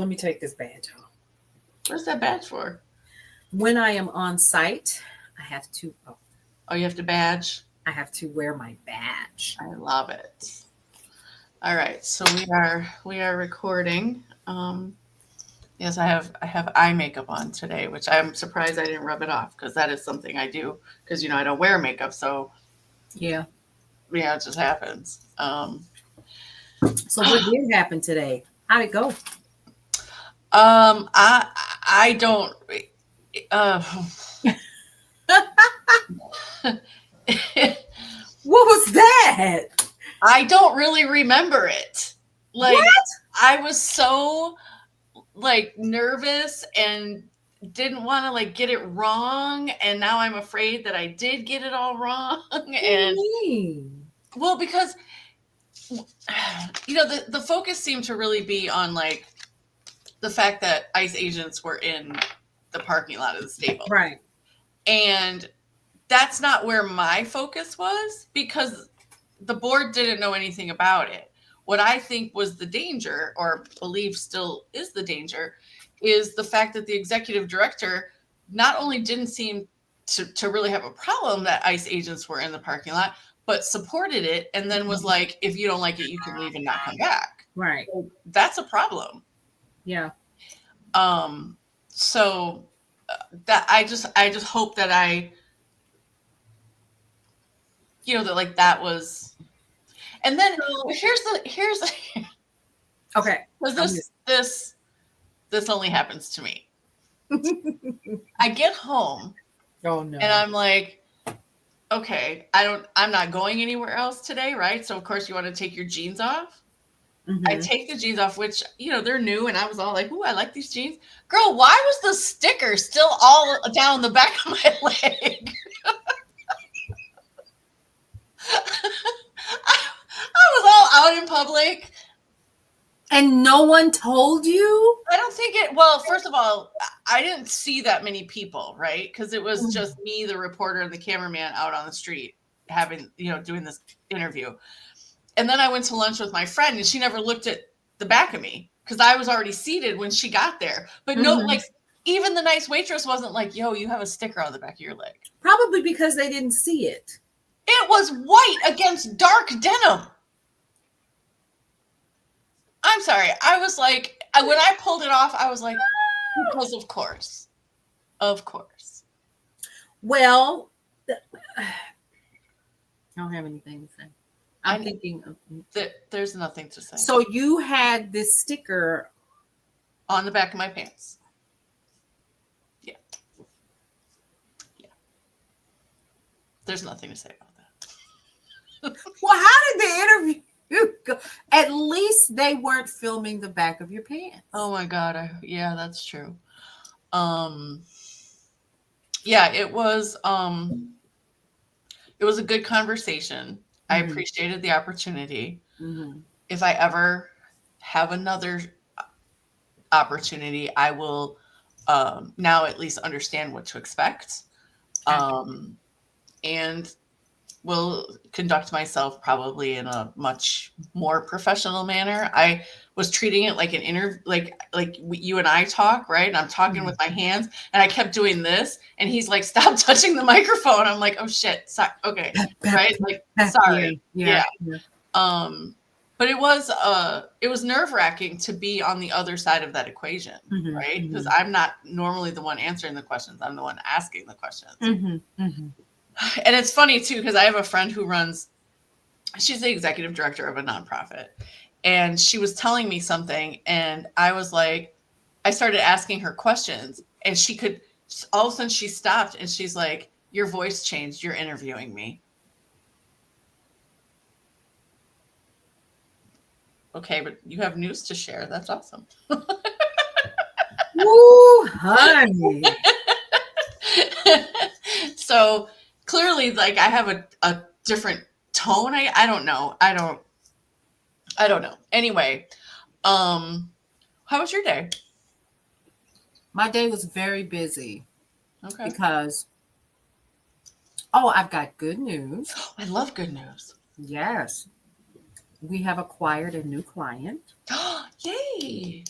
let me take this badge off. What's that badge for? When I am on site, I have to. Oh, you have to badge. I have to wear my badge. I love it. All right, so we are recording. Yes, I have eye makeup on today, which I'm surprised I didn't rub it off because that is something I do because I don't wear makeup, so yeah, it just happens. So what did happen today? How'd it go? I don't. Uh, What was that? I don't really remember it. Like, what? I was so nervous and didn't want to get it wrong, and now I'm afraid that I did get it all wrong. And well, because the focus seemed to really be on the fact that ICE agents were in the parking lot of the stable, right? And that's not where my focus was because the board didn't know anything about it. What I think was the danger, or believe still is the danger, is the fact that the executive director not only didn't seem to really have a problem that ICE agents were in the parking lot, but supported it and then was like, if you don't like it, you can leave and not come back. Right. So that's a problem. Yeah. So that I just hope that that that was, and then here's okay, because this only happens to me. I get home, oh no, and I'm like, okay, I'm not going anywhere else today, right? So of course you want to take your jeans off. Mm-hmm. I take the jeans off, which they're new, and I was all like, "Ooh, I like these jeans." Girl, why was the sticker still all down the back of my leg? I was all out in public. And no one told you? I don't think it. Well, first of all, I didn't see that many people, right? Because it was just me, the reporter, and the cameraman out on the street having, doing this interview. And then I went to lunch with my friend, and she never looked at the back of me because I was already seated when she got there. But no, even the nice waitress wasn't like, "Yo, you have a sticker on the back of your leg." Probably because they didn't see it. It was white against dark denim. I'm sorry. I was like, when I pulled it off, I was like, because of course. Of course. Well, I don't have anything to say. I'm thinking of there's nothing to say. So you had this sticker on the back of my pants. Yeah. Yeah. There's nothing to say about that. Well, how did the interview go? At least they weren't filming the back of your pants. Oh my God. Yeah, that's true. Yeah, it was a good conversation. I appreciated the opportunity. If I ever have another opportunity, I will now at least understand what to expect. And will conduct myself probably in a much more professional manner. I was treating it like an interview, like you and I talk, right? And I'm talking with my hands, and I kept doing this, and he's like, "Stop touching the microphone." I'm like, "Oh shit, sorry." Okay, right? Like, sorry. Yeah. But it was nerve-wracking to be on the other side of that equation, right? Because I'm not normally the one answering the questions. I'm the one asking the questions. And it's funny too, because I have a friend who she's the executive director of a nonprofit, and she was telling me something, and I was like, I started asking her questions, and all of a sudden she stopped, and she's like, "Your voice changed. You're interviewing me." Okay, but you have news to share. That's awesome. Woo, honey. So clearly, I have a different tone. I don't know. I don't know. Anyway, how was your day? My day was very busy. Okay. Because I've got good news. I love good news. Yes. We have acquired a new client. Yay.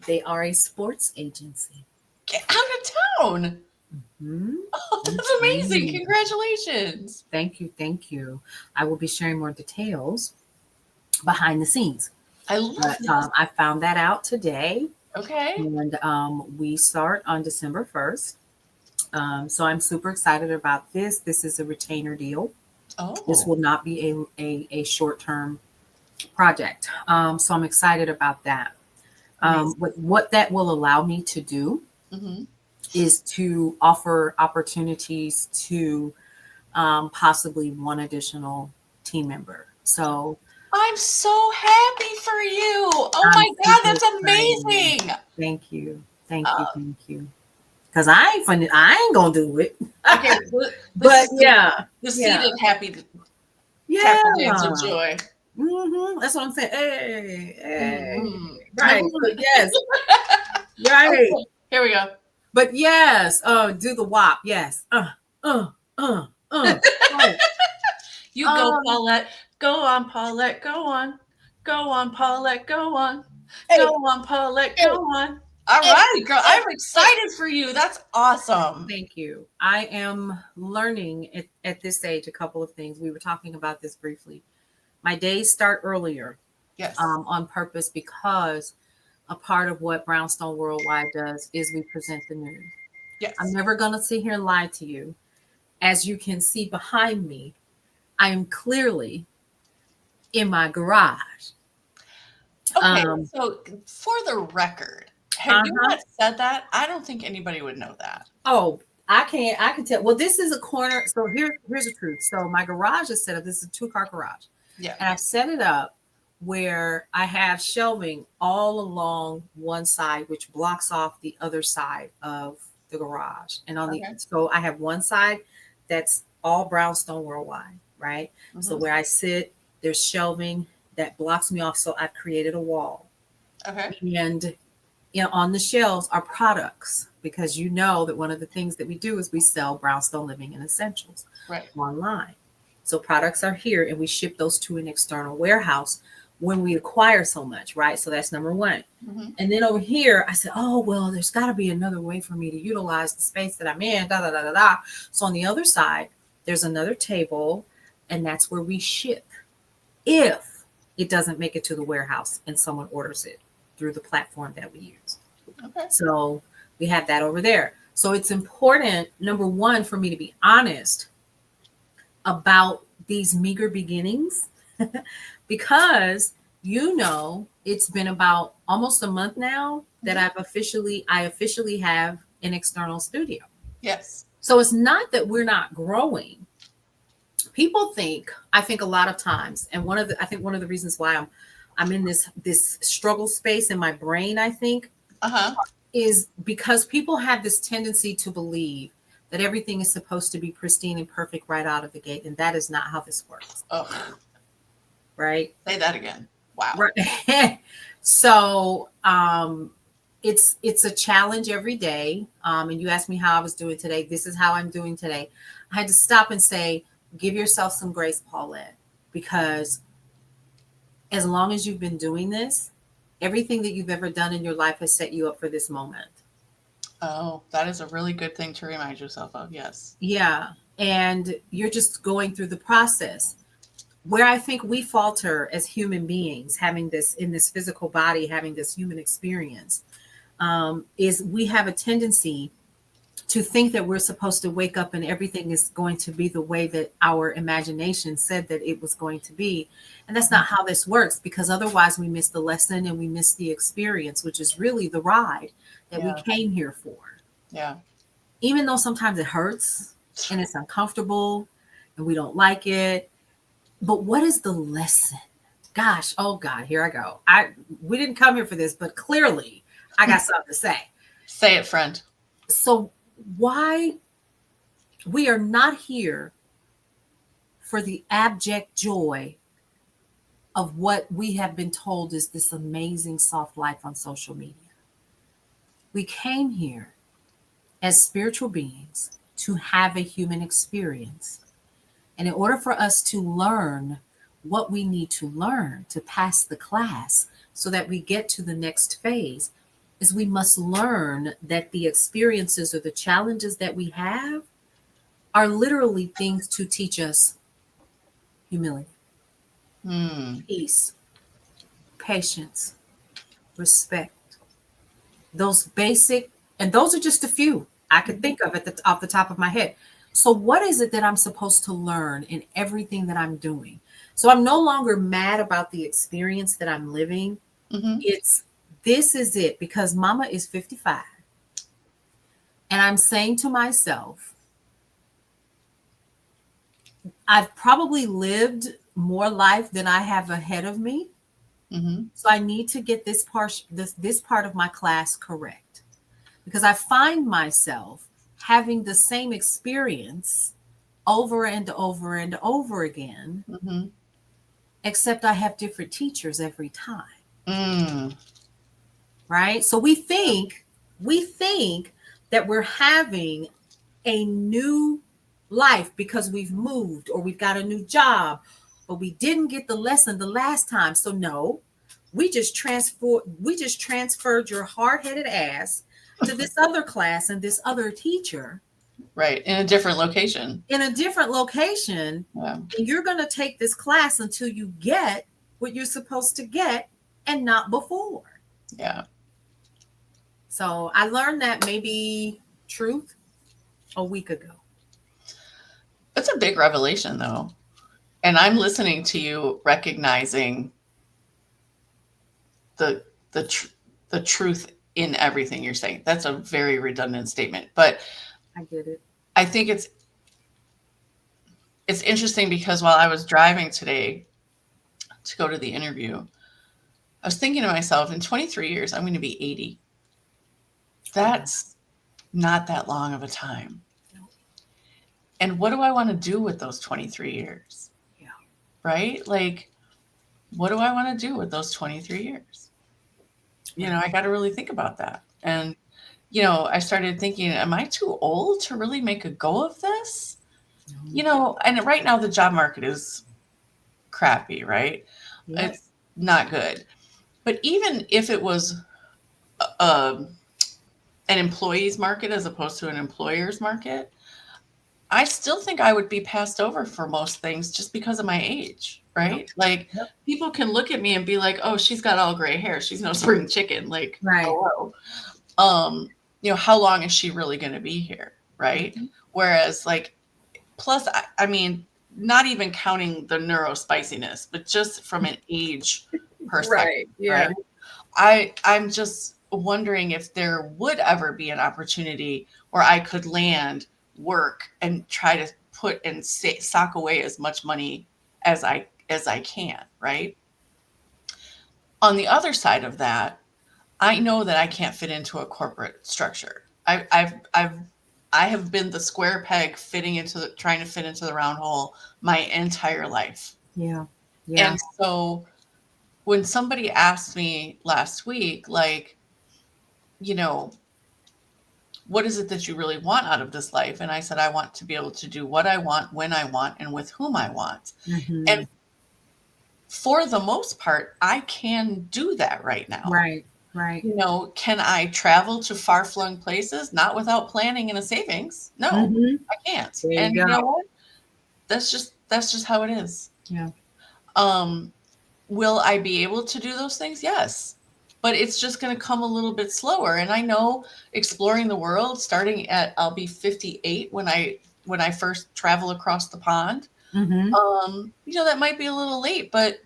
They are a sports agency. Get out of town. Hmm. Oh, that's amazing. Congratulations. Thank you. Thank you. I will be sharing more details behind the scenes. I love But this. I found that out today, Okay. and we start on December 1st. So I'm super excited about this. This is a retainer deal. This Oh, will not be a short term project. So I'm excited about that. amazing. What that will allow me to do Hmm. is to offer opportunities to possibly one additional team member. So I'm so happy for you. Oh I'm my God, super that's excited. amazing. Thank you. Thank you. Uh, Thank you. Cause I ain't funny. I ain't gonna do it. okay, this But is yeah, the yeah, seated happy yeah. tap your dance of joy. That's what I'm saying. Hey, hey, Hmm. right. But yes, right. Okay, here we go. But yes, do the WAP. Yes. Right. You go, Um, Paulette. Go on, Paulette. Go on. Go on, Paulette. Go on. Go hey, on, Paulette. Go hey, on. All hey, right, girl. hey, I'm hey. excited for you. That's awesome. Thank you. I am learning at this age a couple of things. We were talking about this briefly. My days start earlier Yes. on purpose because a part of what Brownstone Worldwide does is we present the news. I'm Yes. never going to sit here and lie to you. As you can see behind me, I am clearly in my garage. Okay, Um, so for the record, had you uh-huh. not said that, I don't think anybody would know that. Oh, I can tell. Well, this is a corner. So here's the truth. So my garage is set up. This is a two-car garage. Yeah. And I've set it up where I have shelving all along one side, which blocks off the other side of the garage. And on the Okay. so I have one side that's all Brownstone Worldwide, right? So Hmm. where I sit, there's shelving that blocks me off. So I've created a wall. Okay. And on the shelves are products because you know that one of the things that we do is we sell Brownstone Living and Essentials Right. online. So products are here and we ship those to an external warehouse when we acquire so much, right? So that's number one. Hmm. And then over here, I said, oh, well, there's got to be another way for me to utilize the space that I'm in, da da da da da. So on the other side, there's another table, and that's where we ship if it doesn't make it to the warehouse and someone orders it through the platform that we use. Okay. So we have that over there. So it's important, number one, for me to be honest about these meager beginnings because it's been about almost a month now that I officially have an external studio. Yes. So it's not that we're not growing. People think, I think a lot of times, and I think one of the reasons why I'm in this struggle space in my brain, I think, Uh-huh. is because people have this tendency to believe that everything is supposed to be pristine and perfect right out of the gate, and that is not how this works, Oh, right? say that again. Wow. Right. So it's a challenge every day. And you asked me how I was doing today. This is how I'm doing today. I had to stop and say, give yourself some grace, Paulette, because as long as you've been doing this, everything that you've ever done in your life has set you up for this moment. Oh, that is a really good thing to remind yourself of. Yes. Yeah. And you're just going through the process. Where I think we falter as human beings, having this in this physical body, having this human experience, is we have a tendency to think that we're supposed to wake up and everything is going to be the way that our imagination said that it was going to be. And that's not how this works, because otherwise we miss the lesson and we miss the experience, which is really the ride that we Yeah. came here for. Yeah. Even though sometimes it hurts and it's uncomfortable and we don't like it. But what is the lesson? Gosh, oh God, here I go. We didn't come here for this, but clearly I got something to say. Say it, friend. So why we are not here for the abject joy of what we have been told is this amazing soft life on social media. We came here as spiritual beings to have a human experience. And in order for us to learn what we need to learn to pass the class so that we get to the next phase, is we must learn that the experiences or the challenges that we have are literally things to teach us humility, peace, patience, respect. Those basic, and those are just a few I could think of off the top of my head. So, what is it that I'm supposed to learn in everything that I'm doing? So, I'm no longer mad about the experience that I'm living. It's this is it because mama is 55. And I'm saying to myself, I've probably lived more life than I have ahead of me. So I need to get this part of my class correct, because I find myself having the same experience over and over and over again, except I have different teachers every time. Right? So we think that we're having a new life because we've moved or we've got a new job, but we didn't get the lesson the last time. So no, we just transferred your hard-headed ass to this other class and this other teacher. Right. In a different location. Yeah. And you're going to take this class until you get what you're supposed to get and not before. Yeah. So I learned that maybe truth a week ago. That's a big revelation, though. And I'm listening to you recognizing the truth in everything you're saying. That's a very redundant statement, but I get it. I think it's interesting because while I was driving today to go to the interview, I was thinking to myself, in 23 years, I'm going to be 80. That's not that long of a time. And what do I want to do with those 23 years? Yeah. Right? Like, what do I want to do with those 23 years? You know, I got to really think about that. And, you know, I started thinking, am I too old to really make a go of this? No. You know, and right now the job market is crappy, right? Yes. It's not good. But even if it was an employee's market as opposed to an employer's market, I still think I would be passed over for most things just because of my age, right? Yep. Like, people can look at me and be like, oh, she's got all gray hair. She's no spring chicken. Like, right. Hello. You know, how long is she really going to be here? Right. Mm-hmm. Whereas, like, plus, I mean, not even counting the neurospiciness, but just from an age perspective. Right. Yeah. Right? I'm just wondering if there would ever be an opportunity where I could land, work, and try to put and sock away as much money as I can. Right. On the other side of that, I know that I can't fit into a corporate structure. I have been the square peg trying to fit into the round hole my entire life. Yeah. Yeah. And so when somebody asked me last week, like, you know, what is it that you really want out of this life? And I said, I want to be able to do what I want, when I want, and with whom I want. Mm-hmm. And for the most part, I can do that right now. Right. Right. You know, can I travel to far-flung places? Not without planning and a savings. No, I can't. And you know what? That's just how it is. Yeah. Will I be able to do those things? Yes. But it's just going to come a little bit slower. And I know exploring the world, I'll be 58 when I first travel across the pond. Mm-hmm. You know, that might be a little late, but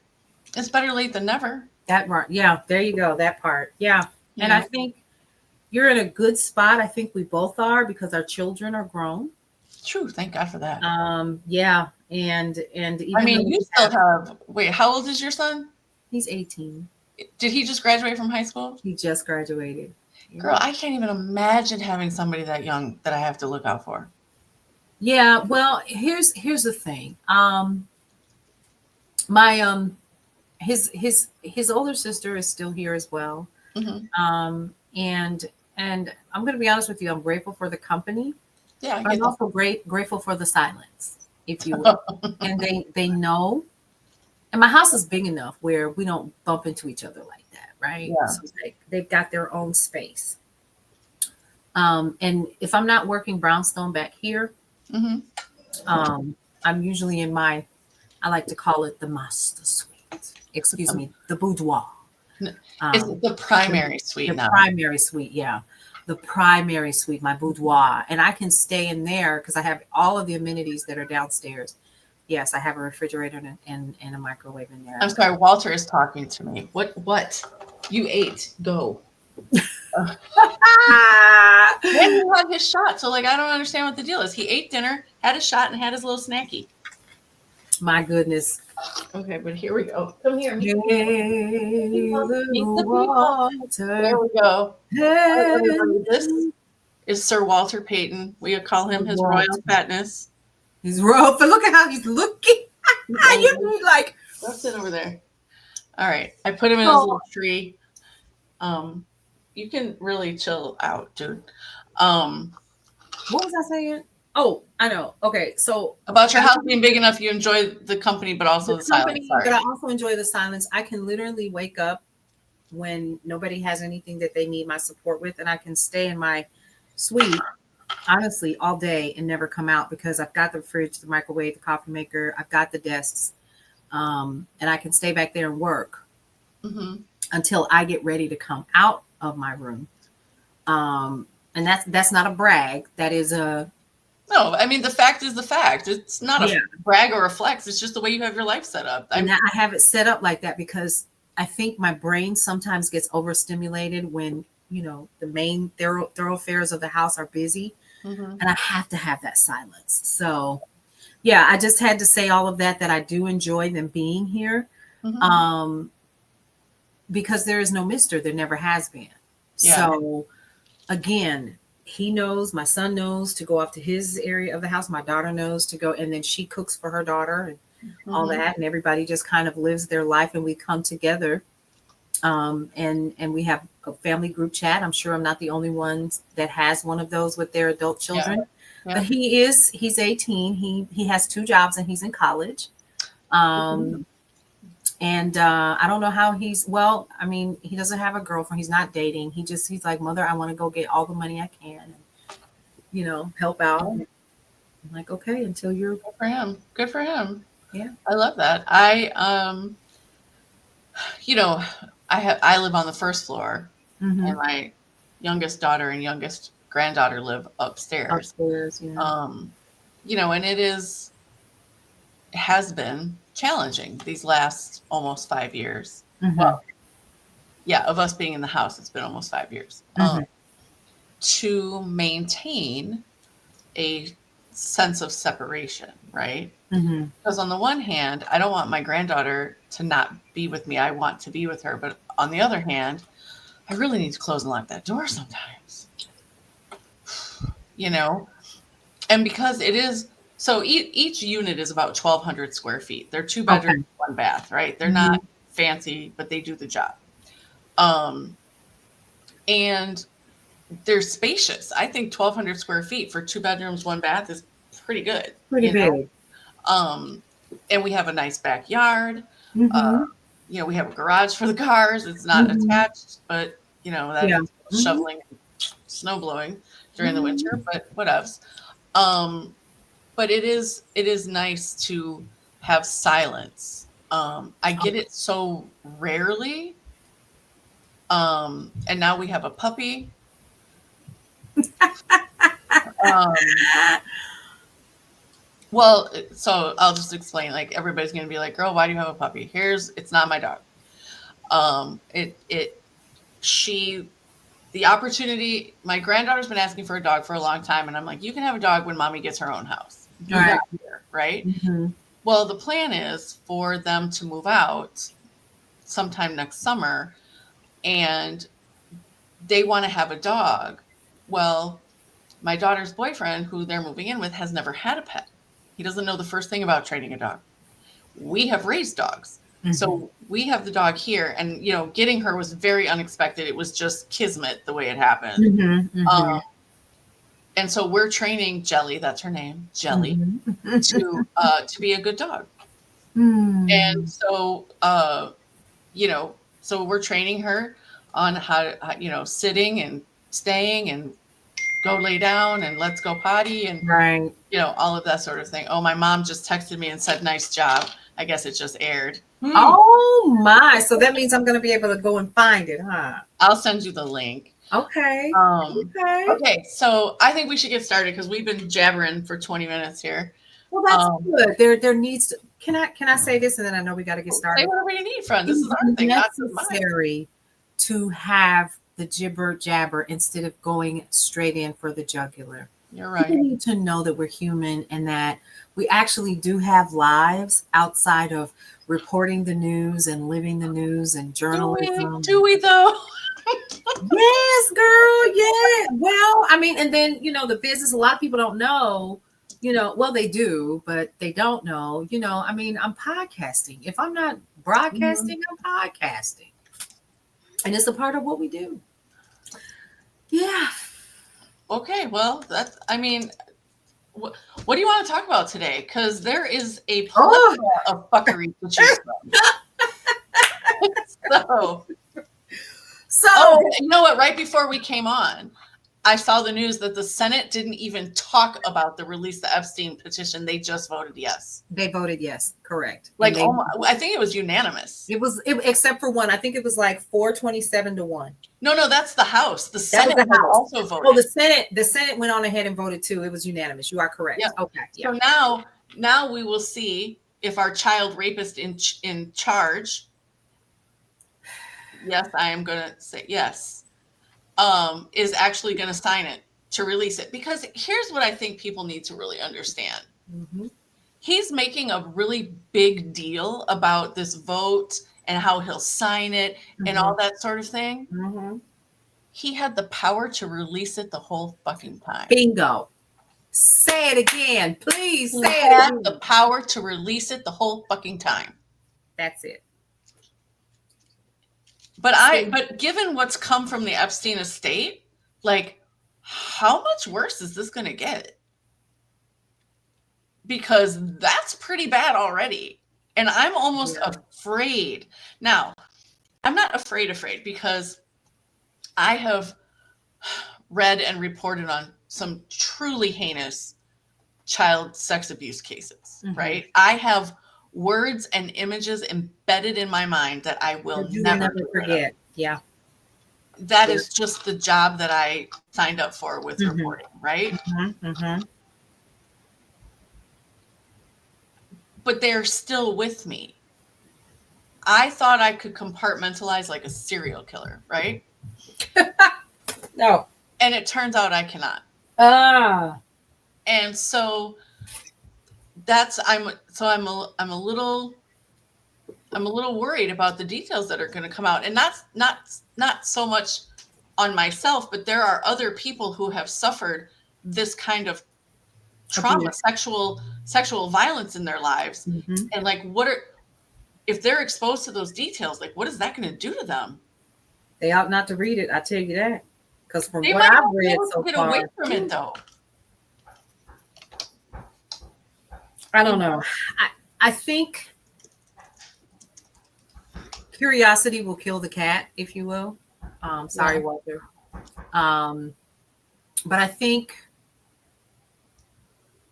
it's better late than never. That part. Yeah, there you go. That part. Yeah. And I think you're in a good spot. I think we both are, because our children are grown. True. Thank God for that. Yeah. And even I mean, you still have, wait, how old is your son? He's 18. Did he just graduate from high school? He just graduated. Girl, I can't even imagine having somebody that young that I have to look out for. Yeah. Well, here's the thing. His older sister is still here as well. Mm-hmm. And I'm going to be honest with you. I'm grateful for the company. Yeah. I'm also grateful for the silence, if you will. And they know. And my house is big enough where we don't bump into each other like that. right? Yeah. So like they've got their own space. And if I'm not working brownstone back here, Mm-hmm. I'm usually in my, I like to call it the master suite. Excuse me, the boudoir. It's Um, the primary suite the now. primary suite, yeah. The primary suite, my boudoir. And I can stay in there because I have all of the amenities that are downstairs. Yes, I have a refrigerator and a microwave in there. I'm sorry, Walter is talking to me. What? You ate. Go. Ah! When he had his shot. So, like, I don't understand what the deal is. He ate dinner, had his shot, and had his little snacky. My goodness. Okay, but here we go. Come here. Hey, Meet the little people. Walter. There we go. Hey. Everybody, this is Sir Walter Payton. We call him His Walter. Royal Fatness. He's rough, but look at how he's looking. You need like, Go sit over there. All right, I put him in his little tree. You can really chill out, dude. What was I saying? Oh, I know. Okay, so About your house being big enough, you enjoy the company, but also the silence. but I also enjoy the silence. I can literally wake up when nobody has anything that they need my support with, and I can stay in my suite honestly all day and never come out because I've got the fridge, the microwave, the coffee maker, I've got the desks, and I can stay back there and work until I get ready to come out of my room. And that's not a brag. That is a no. I mean, the fact is the fact. It's not a brag or a flex. It's just the way you have your life set up. And I have it set up like that because I think my brain sometimes gets overstimulated when the main thoroughfares of the house are busy, and I have to have that silence. So, yeah, I just had to say all of that I do enjoy them being here, because there is no Mister. There never has been. Yeah. So, again, he knows, my son knows to go off to his area of the house. My daughter knows to go, and then she cooks for her daughter and all that, and everybody just kind of lives their life, and we come together. And we have a family group chat. I'm sure I'm not the only one that has one of those with their adult children. Yeah. But he's 18. He has 2 jobs and he's in college. And I don't know how he doesn't have a girlfriend. He's not dating. He's like, Mother, I want to go get all the money I can and, help out. I'm like, okay, until you're good for him. Good for him. Yeah. I love that. I live on the first floor, and my youngest daughter and youngest granddaughter live upstairs. Yeah. And it has been challenging these last almost 5 years. Well, yeah, of us being in the house, it's been almost 5 years to maintain a sense of separation, right? Because on the one hand, I don't want my granddaughter to not be with me. I want to be with her. But on the other hand, I really need to close and lock that door sometimes. And because it is, so each unit is about 1,200 square feet. They're 2 bedrooms, 1 bath, right? They're not fancy, but they do the job. And they're spacious. I think 1,200 square feet for 2 bedrooms, 1 bath is pretty good. Pretty big. And we have a nice backyard. We have a garage for the cars. It's not attached, but that's shoveling and snow blowing during the winter, but what else? But it is nice to have silence. I get it so rarely. And now we have a puppy. Well, so I'll just explain, like, everybody's going to be like, girl, why do you have a puppy? It's not my dog. The opportunity, my granddaughter's been asking for a dog for a long time. And I'm like, you can have a dog when mommy gets her own house. Do that here, right? Well, the plan is for them to move out sometime next summer, and they want to have a dog. Well, my daughter's boyfriend, who they're moving in with, has never had a pet. He doesn't know the first thing about training a dog. We have raised dogs. So we have the dog here, and, getting her was very unexpected. It was just kismet the way it happened. And so we're training Jelly, that's her name, Jelly, to be a good dog. And so, So we're training her on how, sitting and staying and go lay down and let's go potty and, Right. all of that sort of thing. Oh, my mom just texted me and said, nice job. I guess it just aired. Oh my. So that means I'm going to be able to go and find it, huh? I'll send you the link. Okay. Okay. So I think we should get started because we've been jabbering for 20 minutes here. Well, that's good. There needs to, can I say this, and then I know we got to get started. Say whatever you need, friend. This is our thing, not mine. Necessary to have the jibber jabber instead of going straight in for the jugular. You're right. We need to know that we're human and that we actually do have lives outside of reporting the news and living the news and journalism. Do we though? Yes, girl. Yeah. Well, I mean, and then, the business, a lot of people don't know, well, they do, but they don't know, I mean, I'm podcasting. If I'm not broadcasting, I'm podcasting. And it's a part of what we do. Yeah. Okay. Well, what do you want to talk about today? Because there is a plethora of fuckery to choose from. So, you know what? Right before we came on, I saw the news that the Senate didn't even talk about the release of the Epstein petition. They just voted yes. They voted yes. Correct. I think it was unanimous. It was, except for one. I think it was like 427-1. No, that's the House. The Senate also voted. Oh, the Senate went on ahead and voted too. It was unanimous. You are correct. Yeah. Okay. Yeah. So now we will see if our child rapist in charge. Yes, I am going to say yes. Is actually going to sign it to release it. Because here's what I think people need to really understand. Mm-hmm. He's making a really big deal about this vote and how he'll sign it and all that sort of thing. Mm-hmm. He had the power to release it the whole fucking time. Bingo. Say it again. Please say it again. He had the power to release it the whole fucking time. That's it. But given what's come from the Epstein estate, like, how much worse is this going to get? Because that's pretty bad already. And I'm almost afraid. Now, I'm not afraid because I have read and reported on some truly heinous child sex abuse cases, right? I have words and images embedded in my mind that I will never forget. Yeah. That is just the job that I signed up for with reporting, right? Mm-hmm. Mm-hmm. But they're still with me. I thought I could compartmentalize like a serial killer, right? No. And it turns out I cannot. And so I'm a little worried about the details that are going to come out, and not so much on myself, but there are other people who have suffered this kind of trauma, sexual violence in their lives, and like, if they're exposed to those details, like, what is that going to do to them? They ought not to read it. I tell you that, because from what I've read so get far, away from it though. I don't know. I think curiosity will kill the cat, if you will. Sorry, Walter. But I think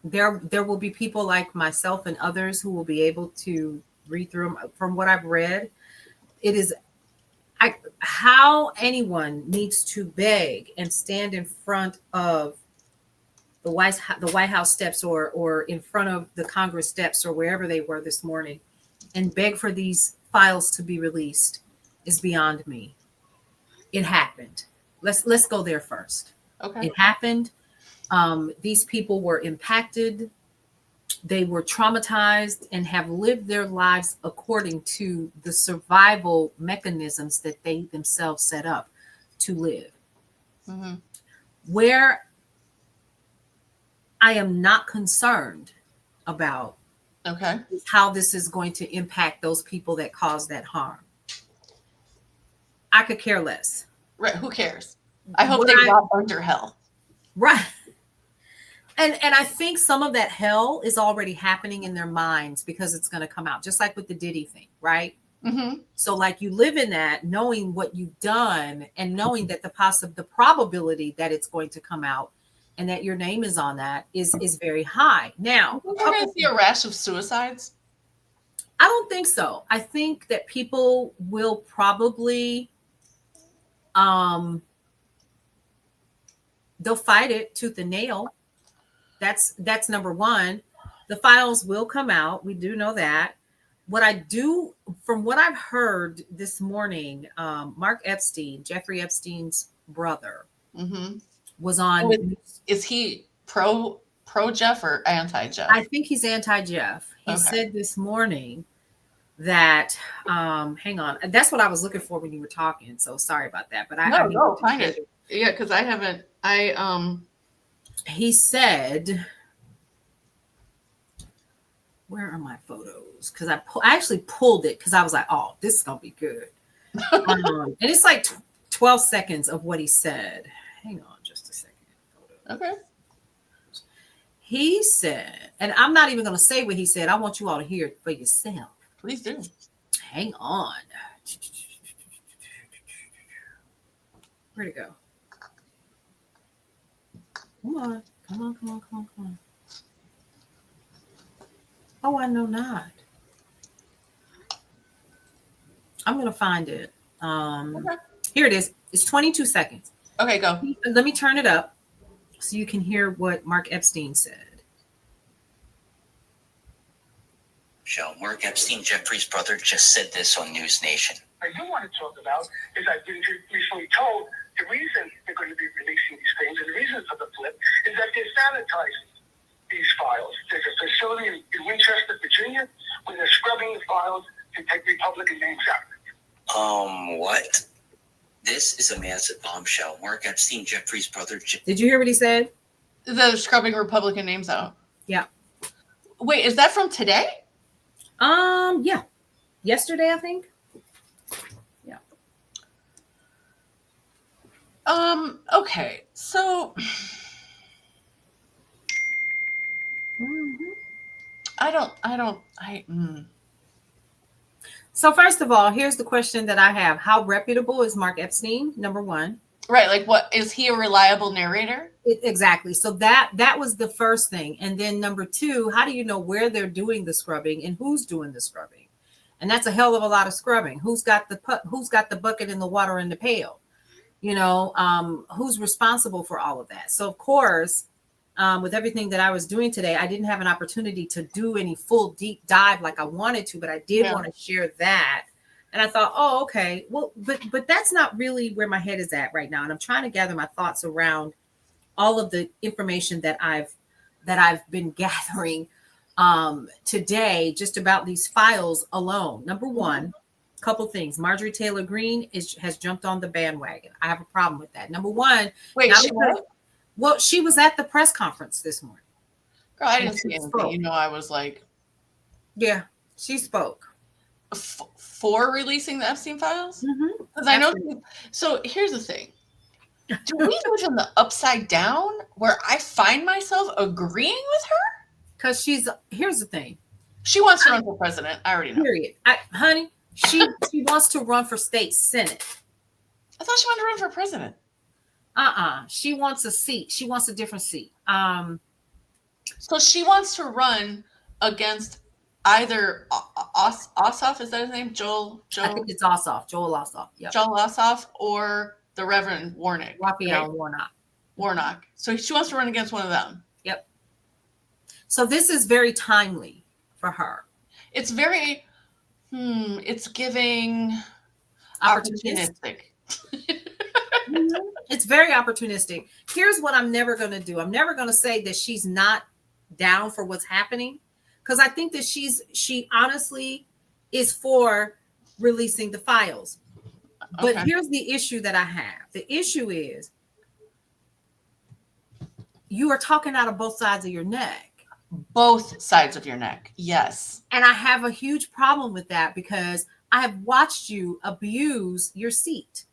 there will be people like myself and others who will be able to read through them. From what I've read, it is how anyone needs to beg and stand in front of the White House steps or in front of the Congress steps or wherever they were this morning and beg for these files to be released is beyond me. It happened. Let's go there first. Okay. It happened. These people were impacted. They were traumatized and have lived their lives according to the survival mechanisms that they themselves set up to live. Mm-hmm. Where I am not concerned about how this is going to impact those people that caused that harm. I could care less. Right. Who cares? I hope they got under hell. Right. And I think some of that hell is already happening in their minds because it's going to come out, just like with the Diddy thing, right? Mm-hmm. So like you live in that, knowing what you've done and knowing that the probability that it's going to come out and that your name is on that is very high. Now, We're going to see a rash of suicides. I don't think so. I think that people will probably they'll fight it tooth and nail. That's number one. The files will come out. We do know that. What I do, from what I've heard this morning, Mark Epstein, Jeffrey Epstein's brother, Mm-hmm. was on. Is he pro Jeff or anti Jeff? I think he's anti Jeff. He said this morning that hang on, that's what I was looking for when you were talking. So sorry about that, but no, find it. Yeah, because I haven't. He said, where are my photos? Because I actually pulled it because I was like, oh, this is gonna be good. And it's like 12 seconds of what he said. Hang on just a second. Okay. He said, and I'm not even gonna say what he said. I want you all to hear it for yourself. Please do. Hang on. Where'd it go? Come on. Come on. Oh, I know not. I'm going to find it. Okay. Here it is. It's 22 seconds. Okay, go. Let me turn it up so you can hear what Mark Epstein said. Mark Epstein, Jeffrey's brother, just said this on News Nation. I do want to talk about is I've been recently told the reason they're going to be releasing these things and the reason for the flip is that they're sanitizing these files. There's a facility in Winchester, Virginia, where they're scrubbing the files to take Republican names out. What? This is a massive bombshell. Mark Epstein, Jeffrey's brother. Did you hear what he said? The scrubbing Republican names out. Yeah. Wait, is that from today? Yeah. Yesterday, I think. Yeah. Okay. So So first of all, here's the question that I have. How reputable is Mark Epstein? Number one. Right. Like, what is he a reliable narrator? Exactly. So that was the first thing. And then number two, how do you know where they're doing the scrubbing and who's doing the scrubbing? And that's a hell of a lot of scrubbing. Who's got the bucket and the water and the pail? You know, who's responsible for all of that? So of course, with everything that I was doing today, I didn't have an opportunity to do any full deep dive like I wanted to, but I did want to share that. And I thought, oh, okay, well, but that's not really where my head is at right now. And I'm trying to gather my thoughts around all of the information that I've been gathering today, just about these files alone. Number one, couple things. Marjorie Taylor Greene has jumped on the bandwagon. I have a problem with that. Number one, she was at the press conference this morning. Girl, I didn't see anything. You know, I was like, yeah, she spoke. For releasing the Epstein files? Because I know. So here's the thing. Do we live in the upside down where I find myself agreeing with her? Because here's the thing. She wants to run for president. I already know. Period. Honey, she wants to run for state senate. I thought she wanted to run for president. She wants a seat. She wants a different seat. So she wants to run against either Ossoff, is that his name? Joel? I think it's Ossoff. Joel Ossoff. Yep. Joel Ossoff or the Reverend Warnock. Raphael Warnock. So she wants to run against one of them. Yep. So this is very timely for her. It's very, it's giving opportunistic. It's very opportunistic. Here's what I'm never going to do. I'm never going to say that she's not down for what's happening, because I think that she honestly is for releasing the files. But here's the issue that I have. The issue is you are talking out of both sides of your neck. Both sides of your neck. Yes. And I have a huge problem with that because I have watched you abuse your seat.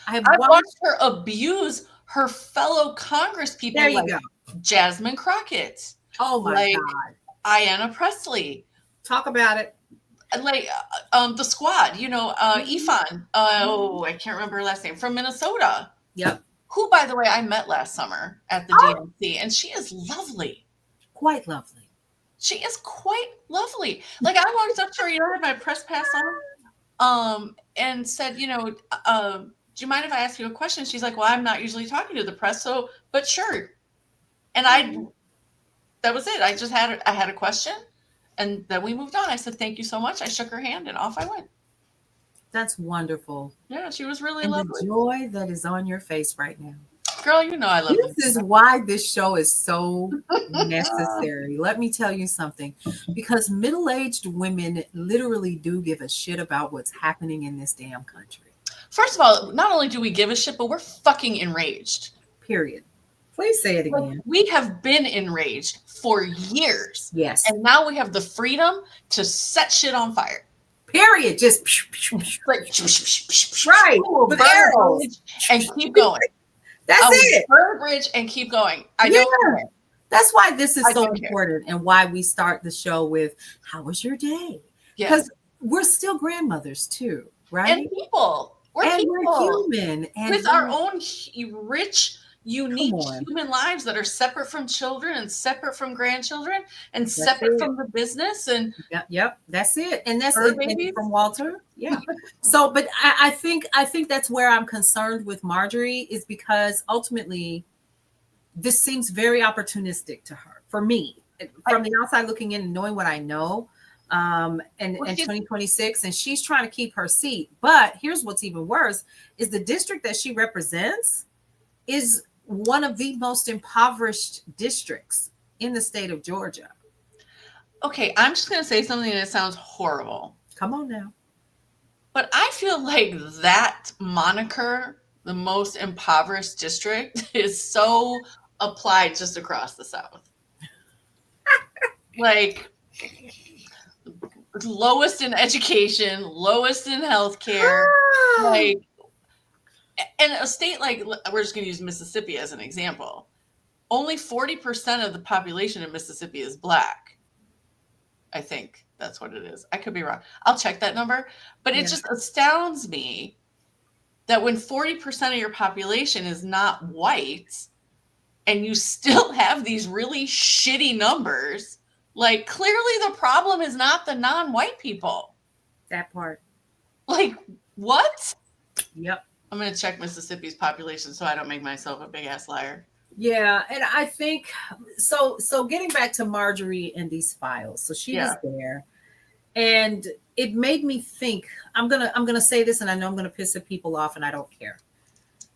I've watched her abuse her fellow Congress people. There you go. Jasmine Crockett. Oh my God. Ayanna Pressley. Talk about it. like the squad, Ifan, I can't remember her last name, from Minnesota. Yep. Who, by the way, I met last summer at the DNC, and she is lovely. Quite lovely. She is quite lovely. Like, I walked up to her, I had my press pass on, and said, do you mind if I ask you a question? She's like, well, I'm not usually talking to the press, but sure. And that was it. I had a question, and then we moved on. I said, thank you so much. I shook her hand, and off I went. That's wonderful. Yeah, she was really and lovely. The joy that is on your face right now. Girl, I love this. This is why this show is so necessary. Let me tell you something. Because middle-aged women literally do give a shit about what's happening in this damn country. First of all, not only do we give a shit, but we're fucking enraged. Period. Please say it again. We have been enraged for years. Yes. And now we have the freedom to set shit on fire. Period. Just like right. With arrows. And keep going. That's it. Burn a bridge and keep going. I don't care. That's why this is so important and why we start the show with, how was your day? Because we're still grandmothers too, right? And people. We're human. And with our own rich, unique human lives that are separate from children and separate from grandchildren and separate from the business. And yep, that's it. And that's it from Walter. Yeah. So, but I think that's where I'm concerned with Marjorie, is because ultimately this seems very opportunistic to her. For me, from the outside looking in and knowing what I know, and 2026, and she's trying to keep her seat. But here's what's even worse is the district that she represents is one of the most impoverished districts in the state of Georgia. Okay, I'm just going to say something that sounds horrible. Come on now. But I feel like that moniker, the most impoverished district, is so applied just across the South. Like, lowest in education, lowest in healthcare, like, and a state like, we're just going to use Mississippi as an example. Only 40% of the population in Mississippi is Black. I think that's what it is. I could be wrong. I'll check that number. But it just astounds me that when 40% of your population is not white and you still have these really shitty numbers, like, clearly the problem is not the non-white people. That part. Like, what? Yep. I'm going to check Mississippi's population so I don't make myself a big ass liar. Yeah, and I think so getting back to Marjorie and these files. So she was there, and it made me think, I'm going to say this, and I know I'm going to piss some people off, and I don't care.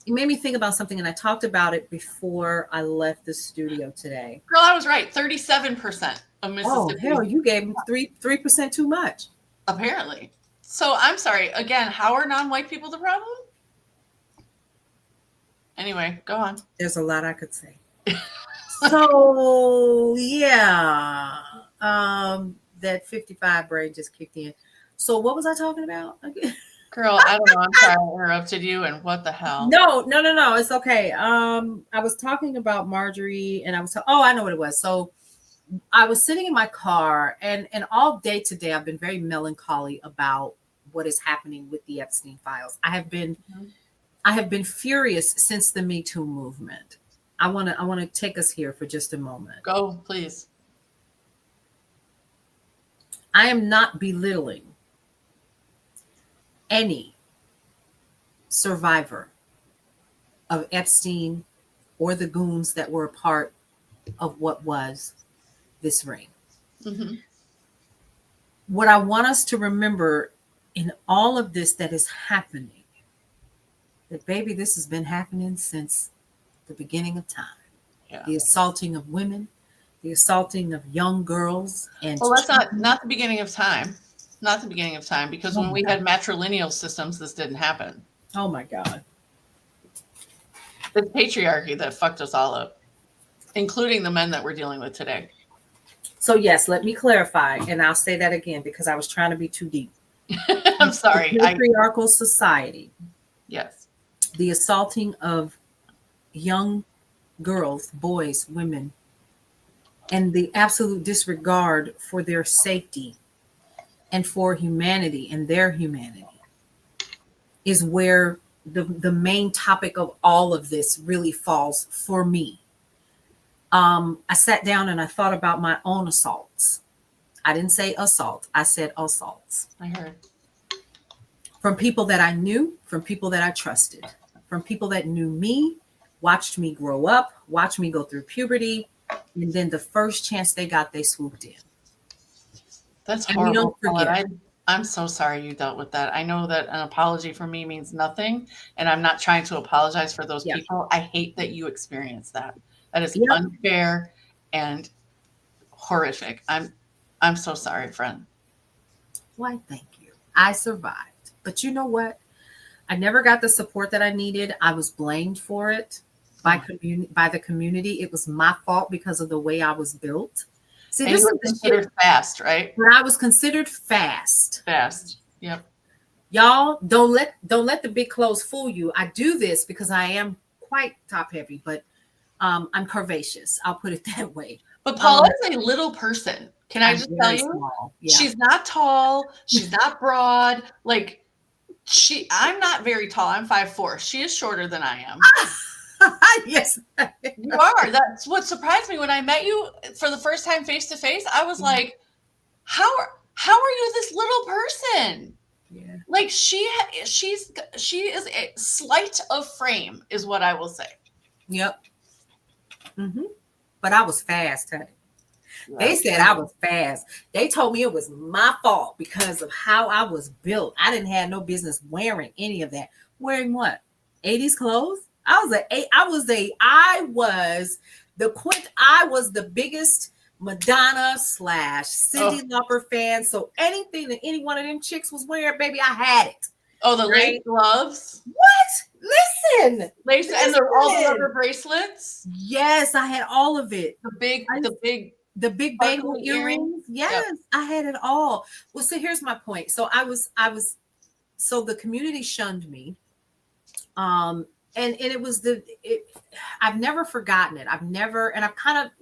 It made me think about something, and I talked about it before I left the studio today. Girl, I was right. 37% of Mississippi. Oh, hell, you gave me 3% too much. Apparently. So I'm sorry. Again, how are non-white people the problem? Anyway, go on. There's a lot I could say. So, yeah. That 55 brain just kicked in. So what was I talking about? Girl, I don't know. I'm sorry I interrupted you, and what the hell? No. It's okay. I was talking about Marjorie, and I know what it was. So I was sitting in my car, and all day today, I've been very melancholy about what is happening with the Epstein files. I have been furious since the Me Too movement. I want to take us here for just a moment. Go, please. I am not belittling any survivor of Epstein or the goons that were a part of what was this ring. Mm-hmm. What I want us to remember in all of this that is happening, that, baby, this has been happening since the beginning of time. Yeah. The assaulting of women, the assaulting of young girls. And well, that's not the beginning of time. Not the beginning of time, because when we had matrilineal systems, this didn't happen. Oh my God. The patriarchy that fucked us all up, including the men that we're dealing with today. So yes, let me clarify, and I'll say that again because I was trying to be too deep. I'm sorry. The patriarchal society. Yes. The assaulting of young girls, boys, women, and the absolute disregard for their safety and for humanity and their humanity is where the main topic of all of this really falls for me. I sat down and I thought about my own assaults. I didn't say assault, I said assaults. I heard. From people that I knew, from people that I trusted, from people that knew me, watched me grow up, watched me go through puberty, and then the first chance they got, they swooped in. That's And we horrible. don't forget. I'm so sorry you dealt with that. I know that an apology for me means nothing, and I'm not trying to apologize for those Yeah. people. I hate that you experienced that. That is Yep. unfair and horrific. I'm so sorry, friend. Why, thank you. I survived. But you know what? I never got the support that I needed. I was blamed for it by the community. It was my fault because of the way I was built. See, And this you were is the considered shit. fast, right? When I was considered fast. Fast. Yep. Y'all, don't let the big clothes fool you. I do this because I am quite top heavy, but I'm curvaceous. I'll put it that way. But Paulette's a little person. Can I I'm just tell very you? small. Yeah. She's not tall. She's not broad. Like I'm not very tall. I'm 5'4". She is shorter than I am. Yes. You are. That's what surprised me when I met you for the first time face to face. I was like, how are you this little person? Yeah. Like she is a slight of frame is what I will say. Yep. But I was fast, honey. They said I was fast. They told me it was my fault because of how I was built. I didn't have no business wearing any of that. Wearing what? 80s clothes? I was the biggest Madonna / Cyndi Lauper fan. So anything that any one of them chicks was wearing, baby, I had it. Oh, the lace gloves. What? Listen. And all the rubber bracelets. Yes, I had all of it. The big bangle earrings. Yes, yep. I had it all. Well, so here's my point. So so the community shunned me. And it was I've never forgotten it.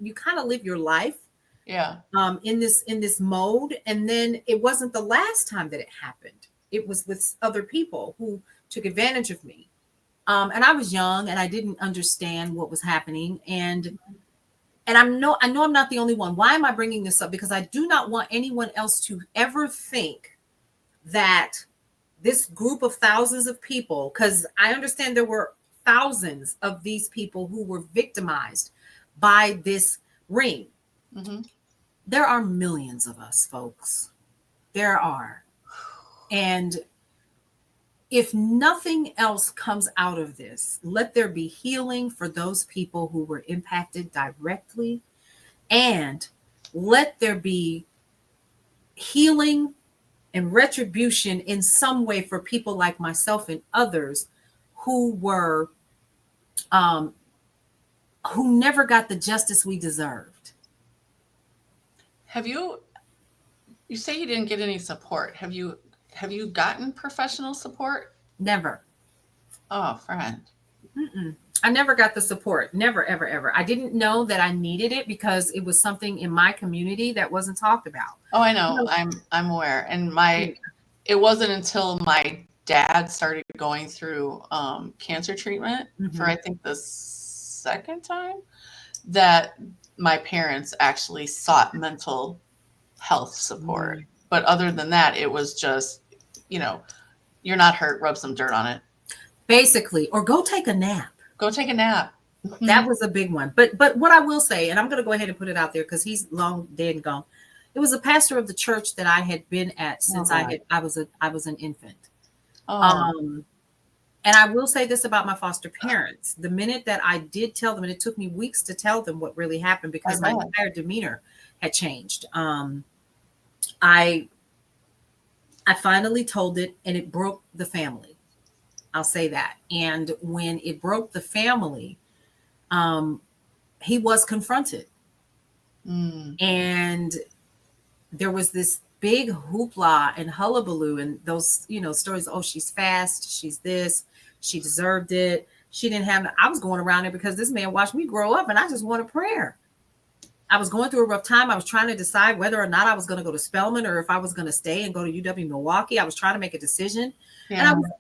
You kind of live your life. Yeah. In this mode. And then it wasn't the last time that it happened. It was with other people who took advantage of me. And I was young and I didn't understand what was happening. And I know I'm not the only one. Why am I bringing this up? Because I do not want anyone else to ever think that this group of thousands of people, because I understand there were thousands of these people who were victimized by this ring. Mm-hmm. There are millions of us, folks. There are. And if nothing else comes out of this, let there be healing for those people who were impacted directly, and let there be healing and retribution in some way for people like myself and others who were who never got the justice we deserved. You say you didn't get any support. Have you gotten professional support? Never. Oh, friend. I never got the support. Never, ever, ever. I didn't know that I needed it because it was something in my community that wasn't talked about. Oh, I know. I'm aware. And it wasn't until my dad started going through cancer treatment for I think the second time that my parents actually sought mental health support. But other than that, it was just, you're not hurt, rub some dirt on it. Basically, or go take a nap. Go take a nap. That was a big one. But what I will say, and I'm going to go ahead and put it out there because he's long dead and gone. It was a pastor of the church that I had been at since I was an infant. And I will say this about my foster parents. The minute that I did tell them, and it took me weeks to tell them what really happened because my entire demeanor had changed. I finally told it, and it broke the family. I'll say that. And when it broke the family, he was confronted. And there was this big hoopla and hullabaloo and those, stories. Oh, she's fast. She's this. She deserved it. She didn't have. I was going around there because this man watched me grow up, and I just wanted prayer. I was going through a rough time. I was trying to decide whether or not I was going to go to Spelman or if I was going to stay and go to UW Milwaukee. I was trying to make a decision. And I was,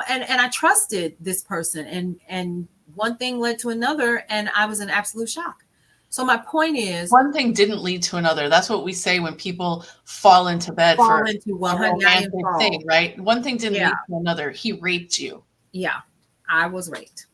and I trusted this person, and one thing led to another, and I was in absolute shock. So my point is, one thing didn't lead to another. That's what we say when people fall into bed for a romantic thing, right? One thing didn't lead to another. He raped you. Yeah, I was raped.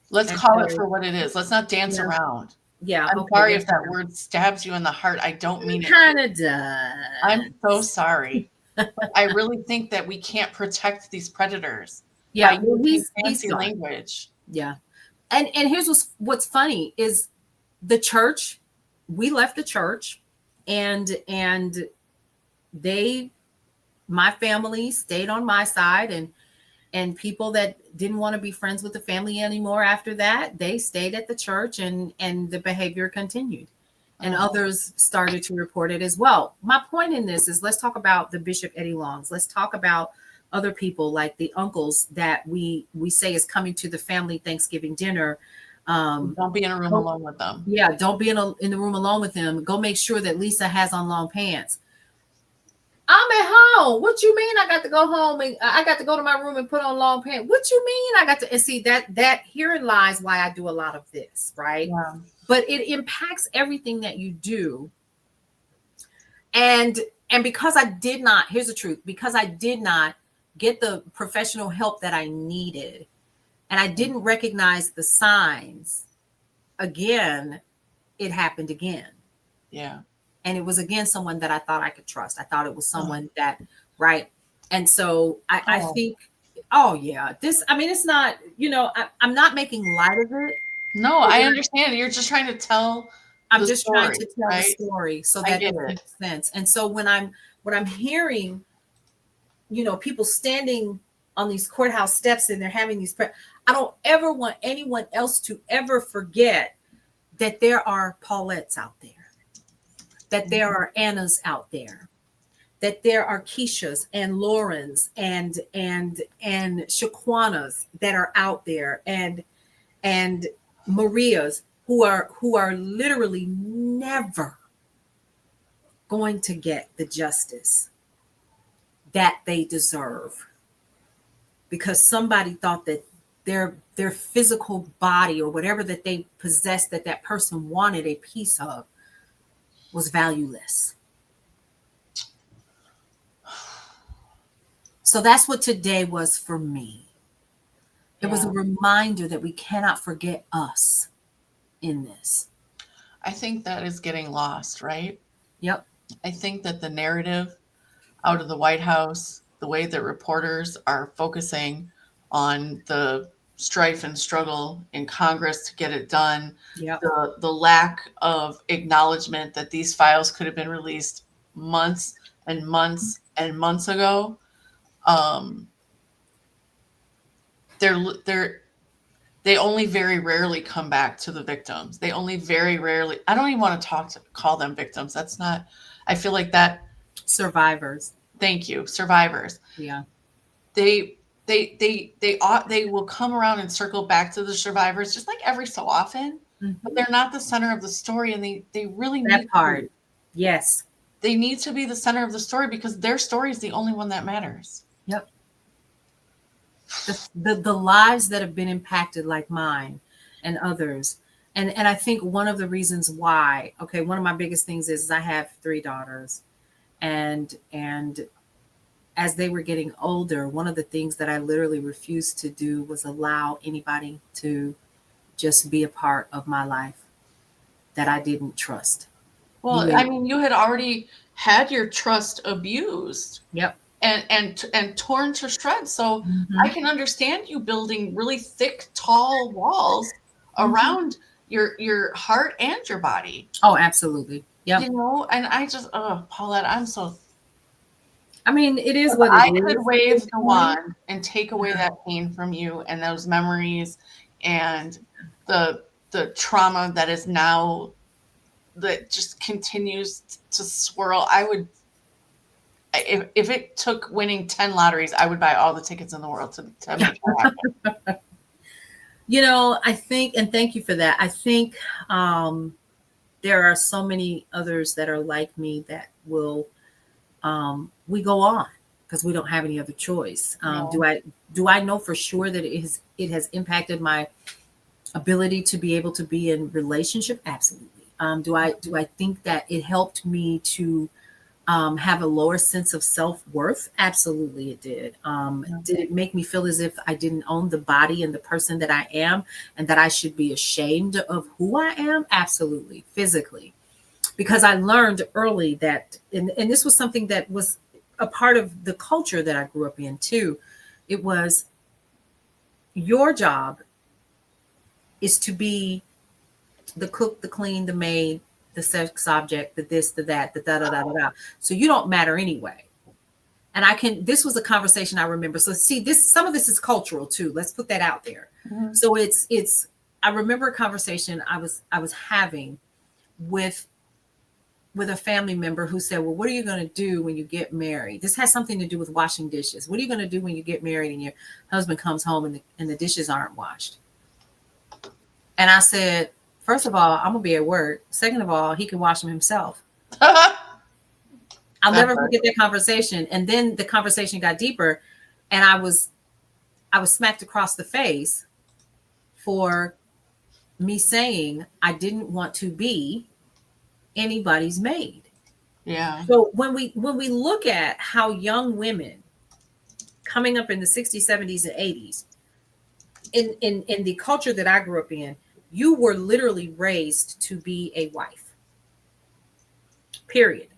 Let's call it for what it is. Let's not dance around. Yeah. I'm sorry if that word stabs you in the heart. I don't mean it. Kind of does. I'm so sorry. But I really think that we can't protect these predators. Yeah, he's fancy language. Yeah. And here's what's funny is the church, we left the church, and my family stayed on my side, and people that didn't want to be friends with the family anymore after that, they stayed at the church, and the behavior continued. And others started to report it as well. My point in this is, let's talk about the Bishop Eddie Longs. Let's talk about other people like the uncles that we say is coming to the family Thanksgiving dinner. Don't be in a room alone with them. Yeah, don't be in the room alone with them. Go make sure that Lisa has on long pants. I'm at home. What you mean I got to go home and I got to go to my room and put on long pants? What you mean I got to? And see, that herein lies why I do a lot of this, right? Yeah. But it impacts everything that you do. And because I did not, here's the truth, because I did not get the professional help that I needed, and I didn't recognize the signs, again, it happened again. Yeah. And it was, again, someone that I thought I could trust. I thought it was someone that, right? And so I think, it's not, I'm not making light of it. No, I understand. You're just trying to tell. I'm just trying to tell the story so that it makes sense. And so when I'm hearing, people standing on these courthouse steps and they're having these, I don't ever want anyone else to ever forget that there are Paulettes out there, that there are Annas out there, that there are Keishas and Laurens and Shaquanas that are out there, and Marias who are literally never going to get the justice that they deserve, because somebody thought that their physical body or whatever that they possessed that person wanted a piece of was valueless. So that's what today was for me. It was a reminder that we cannot forget us in this. I think that is getting lost, right? Yep. I think that the narrative out of the White House, the way that reporters are focusing on the strife and struggle in Congress to get it done, the lack of acknowledgement that these files could have been released months and months and months ago. They only very rarely come back to the victims. They only very rarely, I don't even want to call them victims. That's not, I feel like that. Survivors. Thank you. Survivors. Yeah. They will come around and circle back to the survivors just like every so often, but they're not the center of the story. And they really need that part. Yes. They need to be the center of the story because their story is the only one that matters. Yep. The lives that have been impacted, like mine and others. And I think one of the reasons why, one of my biggest things is I have 3 daughters, and as they were getting older, one of the things that I literally refused to do was allow anybody to just be a part of my life that I didn't trust. Well, I mean, you had already had your trust abused. Yep. And torn to shreds. So I can understand you building really thick, tall walls around your heart and your body. Oh, absolutely. Yeah. And I just, Paulette, I mean, it is what I could wave the wand and take away that pain from you and those memories and the trauma that is now, that just continues to swirl. I would, if it took winning 10 lotteries, I would buy all the tickets in the world to make that happen. I think, and thank you for that. I think there are so many others that are like me that will, we go on because we don't have any other choice. Do I know for sure that it has impacted my ability to be able to be in relationship? Absolutely. Do I think that it helped me to have a lower sense of self-worth? Absolutely it did. Did it make me feel as if I didn't own the body and the person that I am and that I should be ashamed of who I am? Absolutely. Physically. Because I learned early that, and this was something that was a part of the culture that I grew up in too. It was your job is to be the cook, the clean, the maid, the sex object, the this, the that, the da da da da da. So you don't matter anyway. And this was a conversation I remember. So see, some of this is cultural too. Let's put that out there. So I remember a conversation I was having with a family member who said, well, what are you going to do when you get married? This has something to do with washing dishes. What are you going to do when you get married and your husband comes home and the dishes aren't washed? And I said, first of all, I'm going to be at work. Second of all, he can wash them himself. I'll never forget that conversation. And then the conversation got deeper, and I was smacked across the face for me saying I didn't want to be anybody's maid. Yeah. So when we look at how young women coming up in the 60s, 70s, and 80s, in the culture that I grew up in, you were literally raised to be a wife. Period.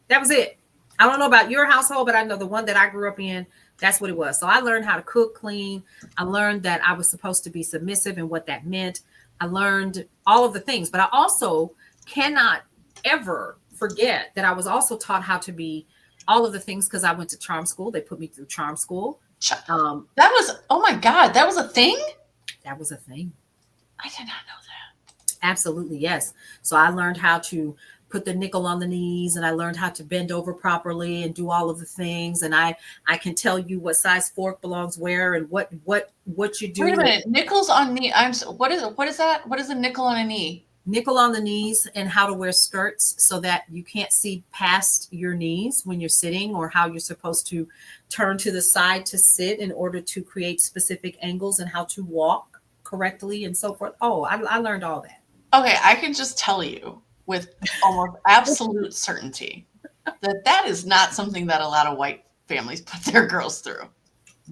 That was it. I don't know about your household, but I know the one that I grew up in, that's what it was. So I learned how to cook, clean. I learned that I was supposed to be submissive and what that meant. I learned all of the things, but I also cannot ever forget that I was also taught how to be all of the things because I went to charm school. They put me through charm school. That was, oh my God, that was a thing? That was a thing. I did not know that. Absolutely, yes. So I learned how to put the nickel on the knees, and I learned how to bend over properly and do all of the things. And I can tell you what size fork belongs where and what you do. Wait a minute, nickels on knee. What is that? What is a nickel on a knee? Nickel on the knees, and how to wear skirts so that you can't see past your knees when you're sitting, or how you're supposed to turn to the side to sit in order to create specific angles, and how to walk correctly and so forth. Oh, I learned all that. Okay, I can just tell you with almost absolute certainty that is not something that a lot of white families put their girls through.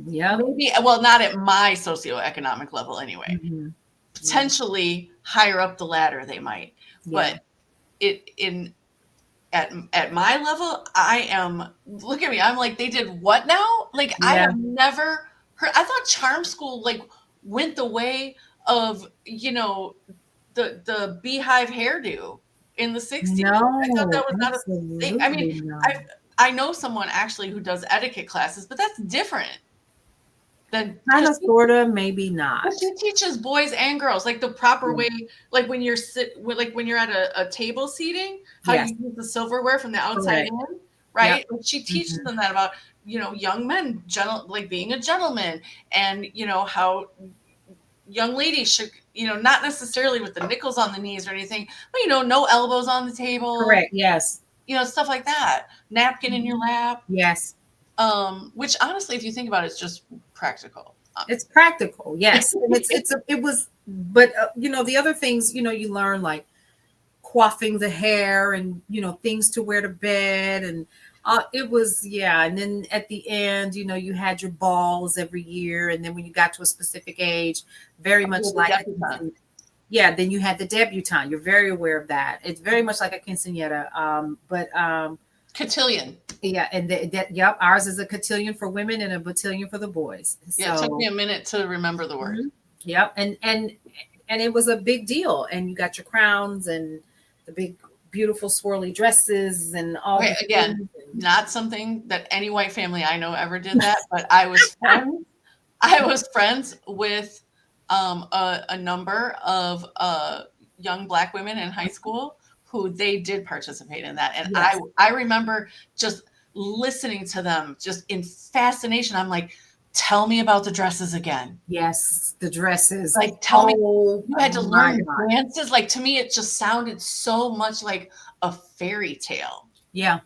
Yeah. Maybe, well, not at my socioeconomic level anyway. Mm-hmm. Potentially higher up the ladder they might. Yeah. But at my level, I am, look at me, I'm like, they did what now? Like, I have never heard, I thought charm school like went the way of, the beehive hairdo in the 60s. No, I thought that was not a thing. I mean, no. I know someone actually who does etiquette classes, but that's different than kind of, sort of, maybe not. But she teaches boys and girls like the proper way, like when you're when you're at a table seating, how you use the silverware from the outside in, right? Yep. She teaches them that about young men, like being a gentleman, and how young ladies should, not necessarily with the nickels on the knees or anything, but no elbows on the table. Correct. Yes. Stuff like that. Napkin in your lap. Yes. Which honestly, if you think about it, it's just practical. It's practical. Yes. And but the other things, you learn, like coiffing the hair and, things to wear to bed. And it was, and then at the end, you had your balls every year. And then when you got to a specific age, very much like, then you had the debutante. You're very aware of that. It's very much like a quinceañera. Cotillion. Yeah, and ours is a cotillion for women and a battalion for the boys. Yeah, it took me a minute to remember the word. Yep, and it was a big deal. And you got your crowns and the big, beautiful, swirly dresses and all. Okay, again, not something that any white family I know ever did that, but I was friends. I was friends with a number of young Black women in high school who they did participate in that. And I remember just listening to them just in fascination. I'm like, tell me about the dresses again. Yes, the dresses. Like, tell me, Oh, you had to my learn God. dances. Like, to me, it just sounded so much like a fairy tale. Yeah.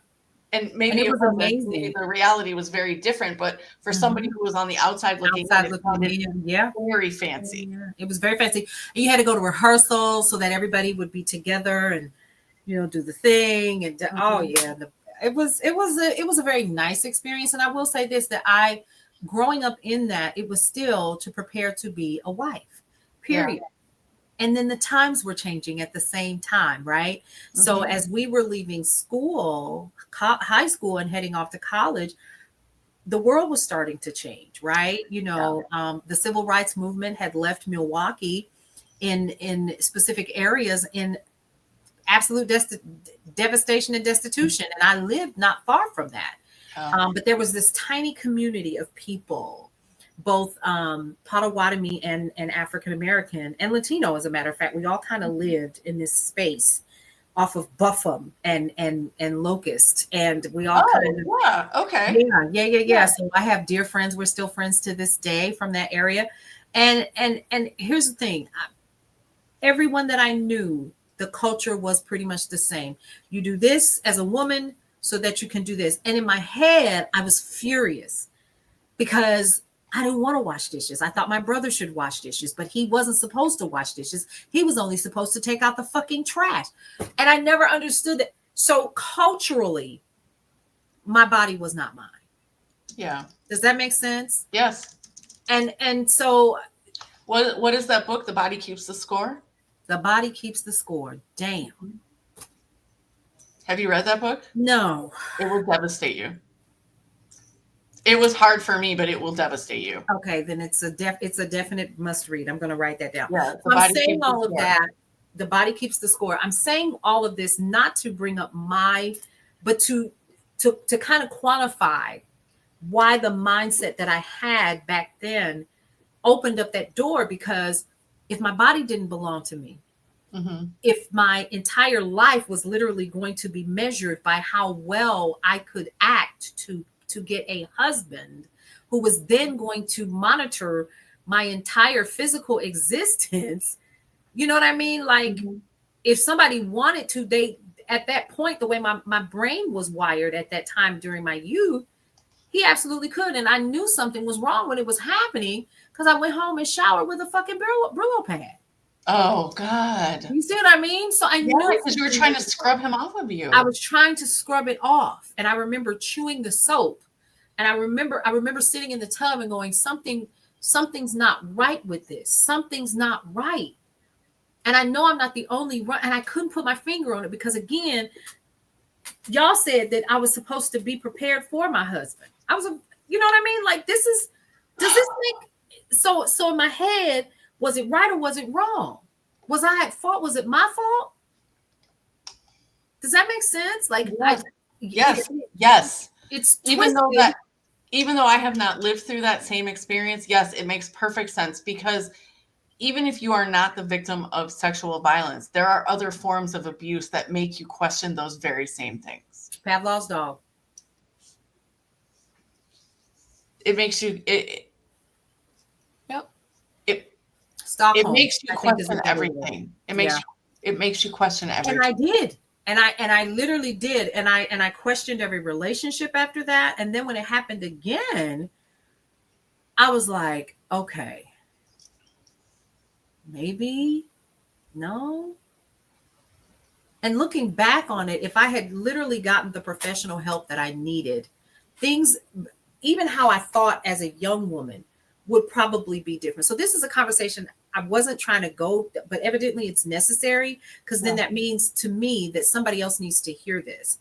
And And maybe it it was wasn't. amazing. Maybe the reality was very different, but for somebody who was on the outside looking in, Outside it looking sounded in, yeah. very fancy. Yeah, it was very fancy. And you had to go to rehearsal so that everybody would be together and, you know, do the thing. And oh yeah, it was a very nice experience. And I will say this, that growing up in that, it was still to prepare to be a wife, period. Yeah. And then the times were changing at the same time, right? So as we were leaving school, high school, and heading off to college, the world was starting to change, right? You know, the civil rights movement had left Milwaukee in specific areas in absolute devastation and destitution, and I lived not far from that. But there was this tiny community of people, both Potawatomi and African American and Latino, as a matter of fact. We all kind of lived in this space off of Buffum and Locust, and we all kind of yeah, okay. yeah. So I have dear friends. We're still friends to this day from that area. And here's the thing. Everyone that I knew, the culture was pretty much the same. You do this as a woman so that you can do this. And in my head, I was furious because I didn't want to wash dishes. I thought my brother should wash dishes, but he wasn't supposed to wash dishes. He was only supposed to take out the fucking trash. And I never understood that. So culturally, my body was not mine. Yeah. Does that make sense? Yes. And so what is that book? The Body Keeps the Score? The Body Keeps the Score. Damn. Have you read that book? No. It will devastate you. It was hard for me, but it will devastate you. Okay, then it's a definite must read. I'm going to write that down. Yeah, So I'm saying all of that. The Body Keeps the Score. I'm saying all of this not to bring up but to kind of quantify why the mindset that I had back then opened up that door. Because if my body didn't belong to me, if my entire life was literally going to be measured by how well I could act to get a husband who was then going to monitor my entire physical existence, you know what I mean? Like, if somebody wanted to, they, at that point, the way my brain was wired at that time during my youth, he absolutely could. And I knew something was wrong when it was happening because I went home and showered with a fucking Brillo pad. Oh, God. You see what I mean? So I knew, because you were trying to scrub him off of you. I was trying to scrub it off. And I remember chewing the soap. And I remember sitting in the tub and going, something's not right with this. Something's not right. And I know I'm not the only one. And I couldn't put my finger on it because, again, y'all said that I was supposed to be prepared for my husband. You know what I mean? Like, does this make, so in my head, was it right or was it wrong? Was I at fault? Was it my fault? Does that make sense? Like, yes. It's even though I have not lived through that same experience, yes, it makes perfect sense, because even if you are not the victim of sexual violence, there are other forms of abuse that make you question those very same things. Pavlov's dog. It makes you Stockholm. It makes you question everything. It makes you question everything. And I did. And I literally did. And I questioned every relationship after that. And then when it happened again, I was like, okay, maybe no. And looking back on it, if I had literally gotten the professional help that I needed, things, even how I thought as a young woman, would probably be different. So this is a conversation I wasn't trying to go, but evidently it's necessary, because then that means to me that somebody else needs to hear this.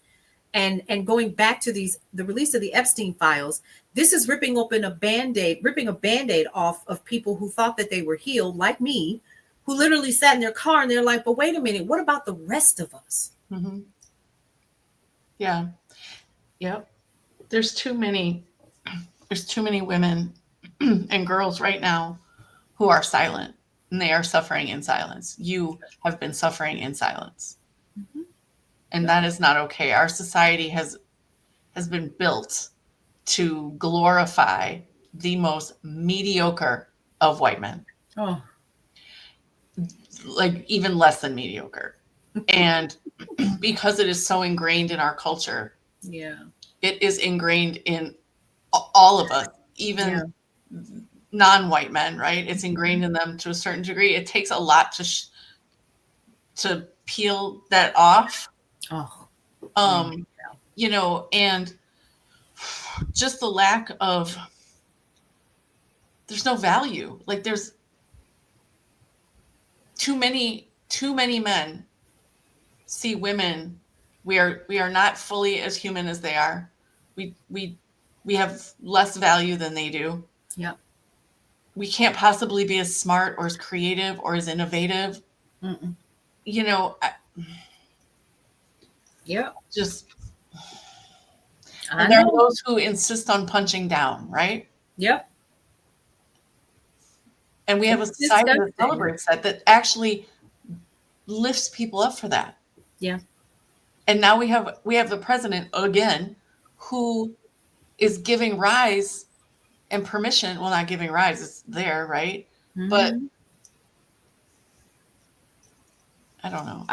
And going back to the release of the Epstein files, this is ripping a Band-Aid off of people who thought that they were healed, like me, who literally sat in their car and they're like, but wait a minute, what about the rest of us? Yeah. Yep. There's too many women and girls right now who are silent, and they are suffering in silence. You have been suffering in silence. And that is not okay. Our society has been built to glorify the most mediocre of white men, Oh, like even less than mediocre. And because it is so ingrained in our culture, yeah. it is ingrained in all of us, even non-white men, right? It's ingrained in them to a certain degree. It takes a lot to peel that off. Oh, You know, and just the lack of, there's no value. Like there's too many men see women. We are not fully as human as they are. We have less value than they do. Yep. We can't possibly be as smart or as creative or as innovative. Mm-mm. You know, Yep. just, I and there are know. those who insist on punching down, right? Yep. And we have a It's society that disgusting. celebrates that actually lifts people up for that. Yeah. And now we have the president again who is giving rise and permission. Well, not giving rise, it's there, right? Mm-hmm. But I don't know.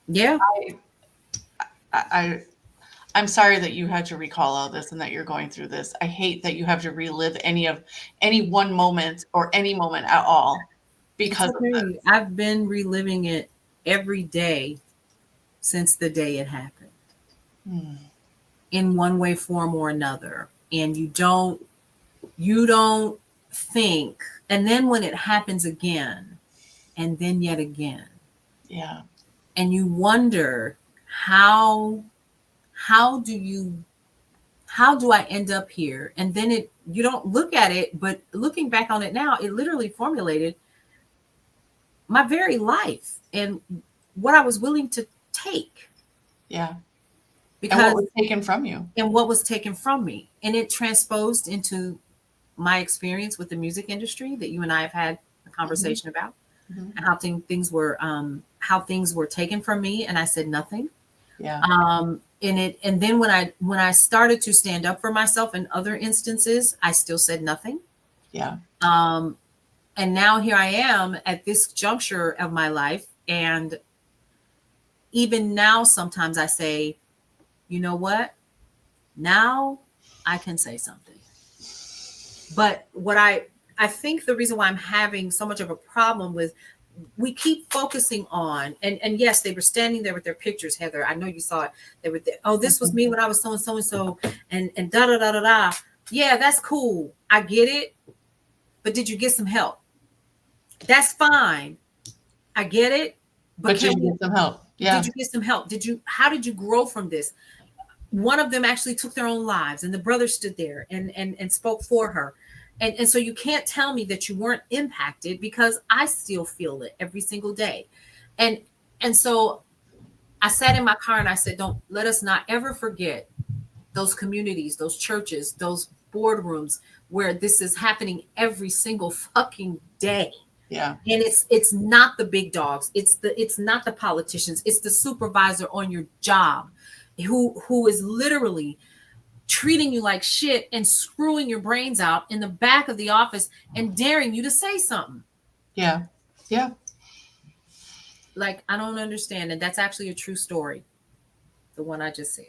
Yeah. I'm sorry that you had to recall all this and that you're going through this. I hate that you have to relive any one moment or any moment at all because of this. I've been reliving it every day since the day it happened. In one way, form, or another. And you don't think, and then when it happens again, and then yet again. Yeah. And you wonder how do I end up here? And then you don't look at it, but looking back on it now, it literally formulated my very life and what I was willing to take. Yeah. Because and what was taken from you. And what was taken from me. And it transposed into my experience with the music industry that you and I have had a conversation about, and how things were taken from me, and I said nothing. Yeah. And then when I started to stand up for myself in other instances, I still said nothing. Yeah. And now here I am at this juncture of my life, and even now sometimes I say, you know what? Now I can say something. But what I think the reason why I'm having so much of a problem with, we keep focusing on, and yes, they were standing there with their pictures, Heather. I know you saw it. They were there. Oh, this was me when I was so and so, and da da da da da. Yeah, that's cool. I get it. But did you get some help? That's fine. I get it. But did you get some help? Yeah. Did you get some help? How did you grow from this? One of them actually took their own lives, and the brother stood there and spoke for her. And so you can't tell me that you weren't impacted, because I still feel it every single day. And so I sat in my car and I said, don't let us not ever forget those communities, those churches, those boardrooms where this is happening every single fucking day. Yeah. And it's not the big dogs. It's not the politicians. It's the supervisor on your job who is literally treating you like shit and screwing your brains out in the back of the office and daring you to say something. Yeah. Yeah. Like, I don't understand. And that's actually a true story. The one I just said.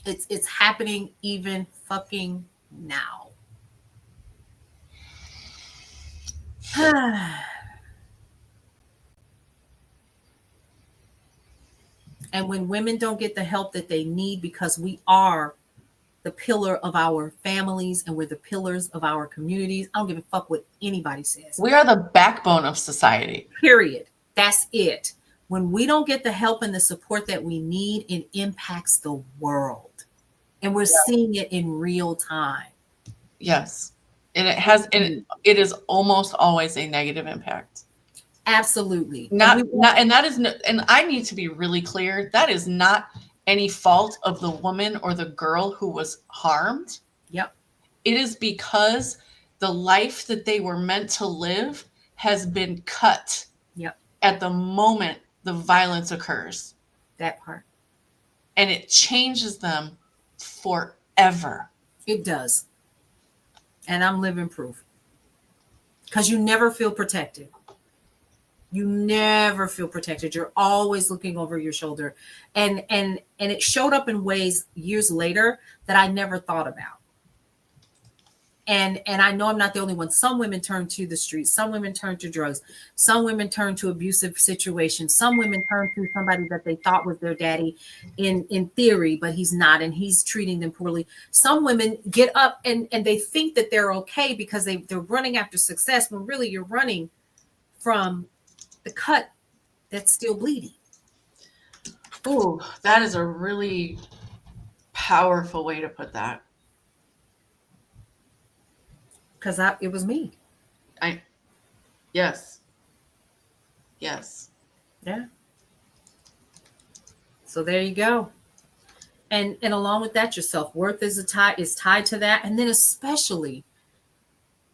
It's happening even fucking now. And when women don't get the help that they need, because we are the pillar of our families and we're the pillars of our communities, I don't give a fuck what anybody says. We are the backbone of society. Period. That's it. When we don't get the help and the support that we need, it impacts the world. And we're seeing it in real time. Yes. And it is almost always a negative impact. Absolutely. And I need to be really clear. That is not any fault of the woman or the girl who was harmed. Yep. It is because the life that they were meant to live has been cut. Yep. At the moment the violence occurs. That part. And it changes them forever. It does. And I'm living proof. Because you never feel protected. You never feel protected. You're always looking over your shoulder. And it showed up in ways years later that I never thought about. And I know I'm not the only one. Some women turn to the streets. Some women turn to drugs. Some women turn to abusive situations. Some women turn to somebody that they thought was their daddy in theory, but he's not, and he's treating them poorly. Some women get up and they think that they're okay because they're running after success, when really you're running from the cut that's still bleeding. Ooh, that is a really powerful way to put that. Because it was me. Yes. Yeah. So there you go. And along with that, your self-worth is tied to that. And then especially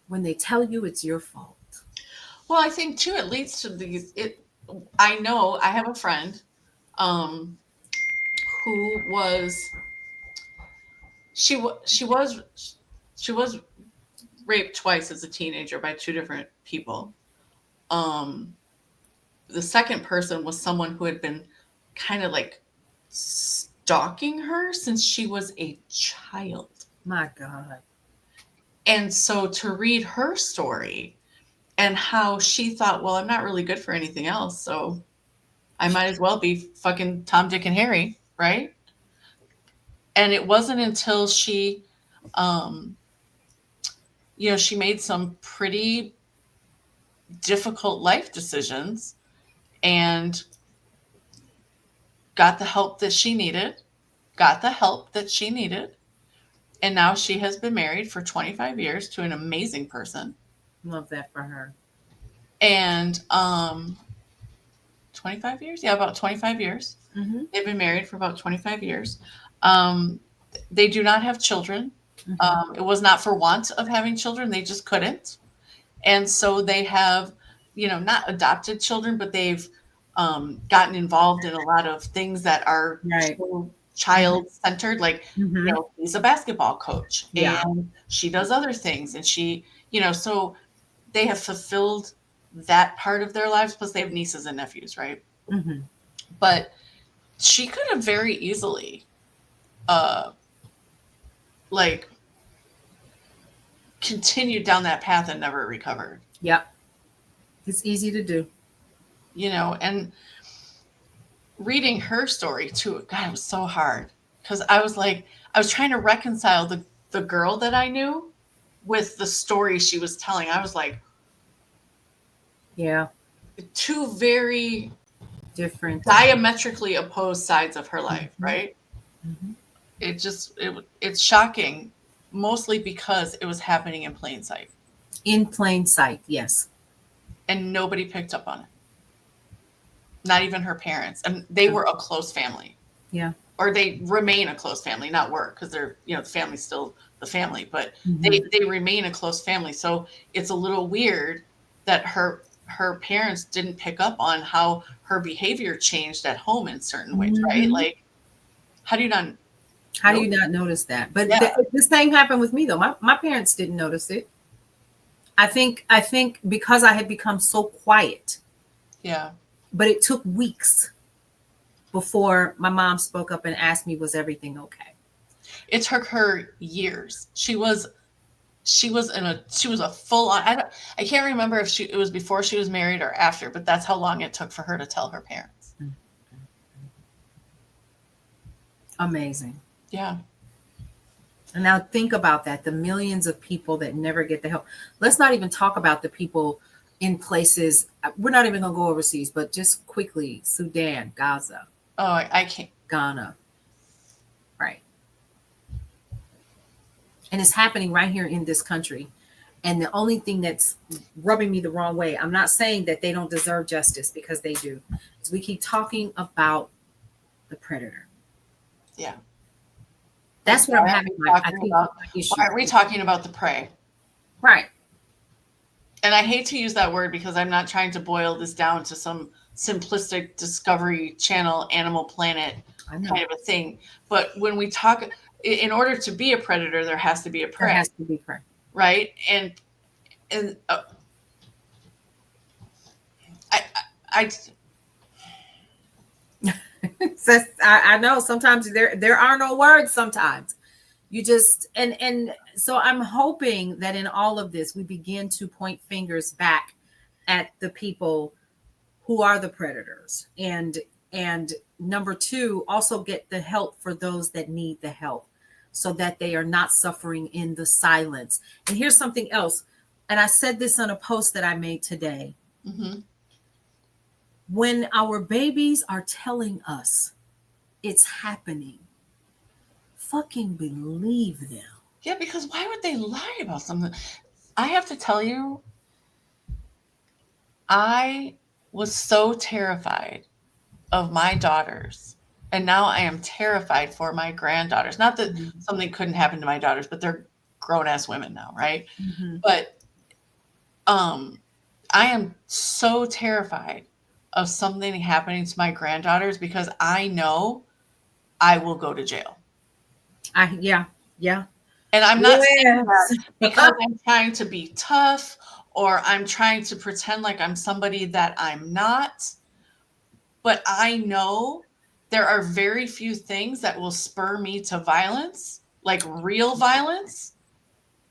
when they tell you it's your fault. Well, I think too, it leads to these. I know I have a friend who was she was raped twice as a teenager by two different people. The second person was someone who had been kind of like stalking her since she was a child. My God. And so to read her story and how she thought, well, I'm not really good for anything else, so I might as well be fucking Tom, Dick, and Harry, right? And it wasn't until she, she made some pretty difficult life decisions and got the help that she needed, and now she has been married for 25 years to an amazing person. Love that for her. And 25 years? Yeah, about 25 years. Mm-hmm. They've been married for about 25 years. They do not have children. Mm-hmm. It was not for want of having children. They just couldn't. And so they have, not adopted children, but they've gotten involved in a lot of things that are Right. child-centered. Like, Mm-hmm. he's a basketball coach, Yeah. and she does other things. And she, so they have fulfilled that part of their lives. Plus they have nieces and nephews, right? Mm-hmm. But she could have very easily, continued down that path and never recovered. Yep. It's easy to do. And reading her story too, God, it was so hard. Because I was trying to reconcile the girl that I knew with the story she was telling. I was like, yeah, two very different, diametrically opposed sides of her life, Mm-hmm. right? Mm-hmm. It's shocking, mostly because it was happening in plain sight. In plain sight, yes. And nobody picked up on it. Not even her parents. And they were a close family. Yeah. Or they remain a close family, not work, because they're, the family's still the family, but Mm-hmm. they remain a close family. So it's a little weird that her parents didn't pick up on how her behavior changed at home in certain ways, Mm-hmm. right? Like, how do you not notice that? But Yeah. The same happened with me though. My parents didn't notice it. I think because I had become so quiet. Yeah. But it took weeks before my mom spoke up and asked me, was everything okay? It took her years. She was a full on, I can't remember if it was before she was married or after, but that's how long it took for her to tell her parents. Amazing. Yeah. And now think about that, the millions of people that never get the help. Let's not even talk about the people in places, we're not even going to go overseas, but just quickly, Sudan, Gaza. Oh, I can't. Ghana. Right. And it's happening right here in this country. And the only thing that's rubbing me the wrong way, I'm not saying that they don't deserve justice, because they do, is we keep talking about the predator. Yeah. That's what I'm having. Why aren't we talking about the prey? Right. And I hate to use that word because I'm not trying to boil this down to some simplistic Discovery Channel, Animal Planet kind of a thing. But when we talk, in order to be a predator, there has to be a There prey, has to be prey. right? And I I know sometimes there are no words sometimes. You just and so I'm hoping that in all of this we begin to point fingers back at the people who are the predators, and number two, also get the help for those that need the help so that they are not suffering in the silence. And here's something else, and I said this on a post that I made today. mm-hmm. When our babies are telling us it's happening, fucking believe them. Yeah, because why would they lie about something? I have to tell you, I was so terrified of my daughters, and now I am terrified for my granddaughters. Not that something couldn't happen to my daughters, but they're grown-ass women now, right? Mm-hmm. But I am so terrified of something happening to my granddaughters because I know I will go to jail. Yeah. And I'm not saying Yes. that because I'm trying to be tough or I'm trying to pretend like I'm somebody that I'm not. But I know there are very few things that will spur me to violence, like real violence.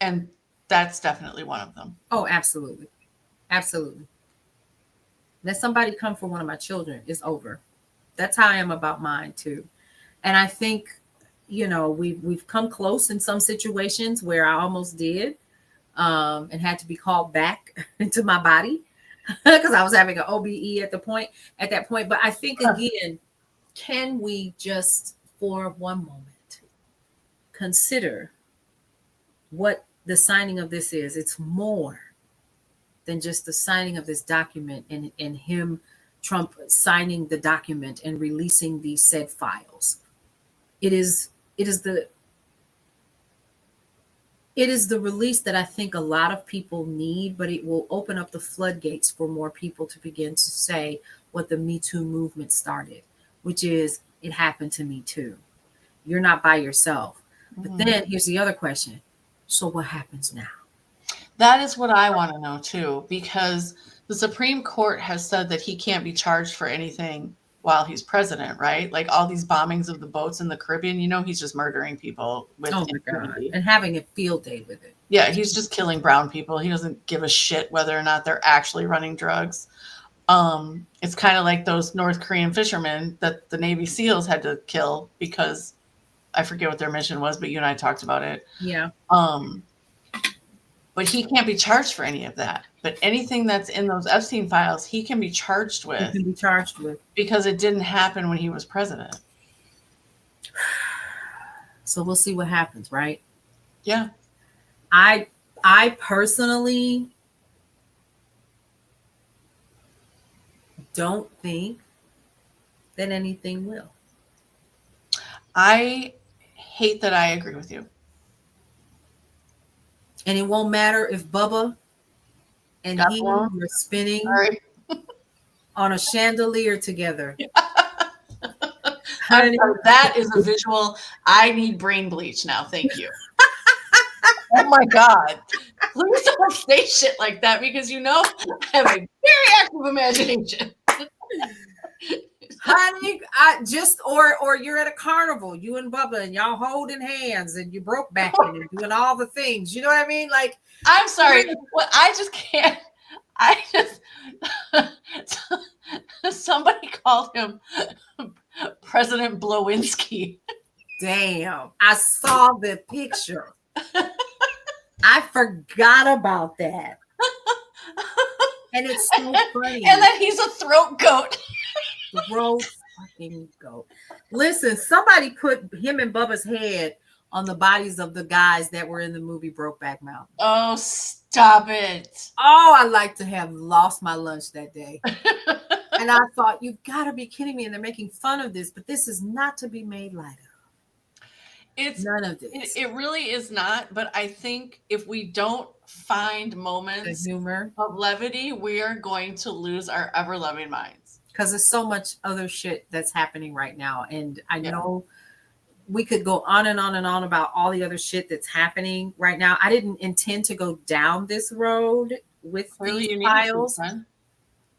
And that's definitely one of them. Oh, absolutely. Absolutely. Let somebody come for one of my children, it's over. That's how I am about mine too. And I think, you know, we've come close in some situations where I almost did, and had to be called back into my body because I was having an OBE at that point. But I think again, can we just for one moment consider what the signing of this is? It's more than just the signing of this document and him, Trump, signing the document and releasing these said files. It is the release that I think a lot of people need, but it will open up the floodgates for more people to begin to say what the Me Too movement started, which is it happened to me too. You're not by yourself. But then here's the other question. So what happens now? That is what I want to know too, because the Supreme Court has said that he can't be charged for anything while he's president, right? Like all these bombings of the boats in the Caribbean, you know, he's just murdering people with impunity. And having a field day with it. Yeah, he's just killing brown people. He doesn't give a shit whether or not they're actually running drugs. It's kind of like those North Korean fishermen that the Navy SEALs had to kill because I forget what their mission was, but you and I talked about it. Yeah. But he can't be charged for any of that. But anything that's in those Epstein files, he can be charged with. He can be charged with. Because it didn't happen when he was president. So we'll see what happens, right? Yeah. I personally don't think that anything will. I hate that I agree with you. And it won't matter if Bubba and he were spinning on a chandelier together. That is a visual. I need brain bleach now. Thank you. Oh my God. Please don't say shit like that because you know I have a very active imagination. Honey, I just or you're at a carnival, you and Bubba, and y'all holding hands and you broke back and doing all the things. You know what I mean? Like, I'm sorry. Well, I just can't. I just somebody called him President Blowinski. Damn, I saw the picture. I forgot about that. And it's so funny. And then he's a throat goat. Throat fucking goat. Listen, somebody put him and Bubba's head on the bodies of the guys that were in the movie Brokeback Mountain. Oh, stop it. Oh, I like to have lost my lunch that day. And I thought, you've got to be kidding me. And they're making fun of this, but this is not to be made light of. It's none of this. It really is not. But I think if we don't find moments of levity, we are going to lose our ever-loving minds. Because there's so much other shit that's happening right now. And I know we could go on and on and on about all the other shit that's happening right now. I didn't intend to go down this road with Clearly these you files, needed to,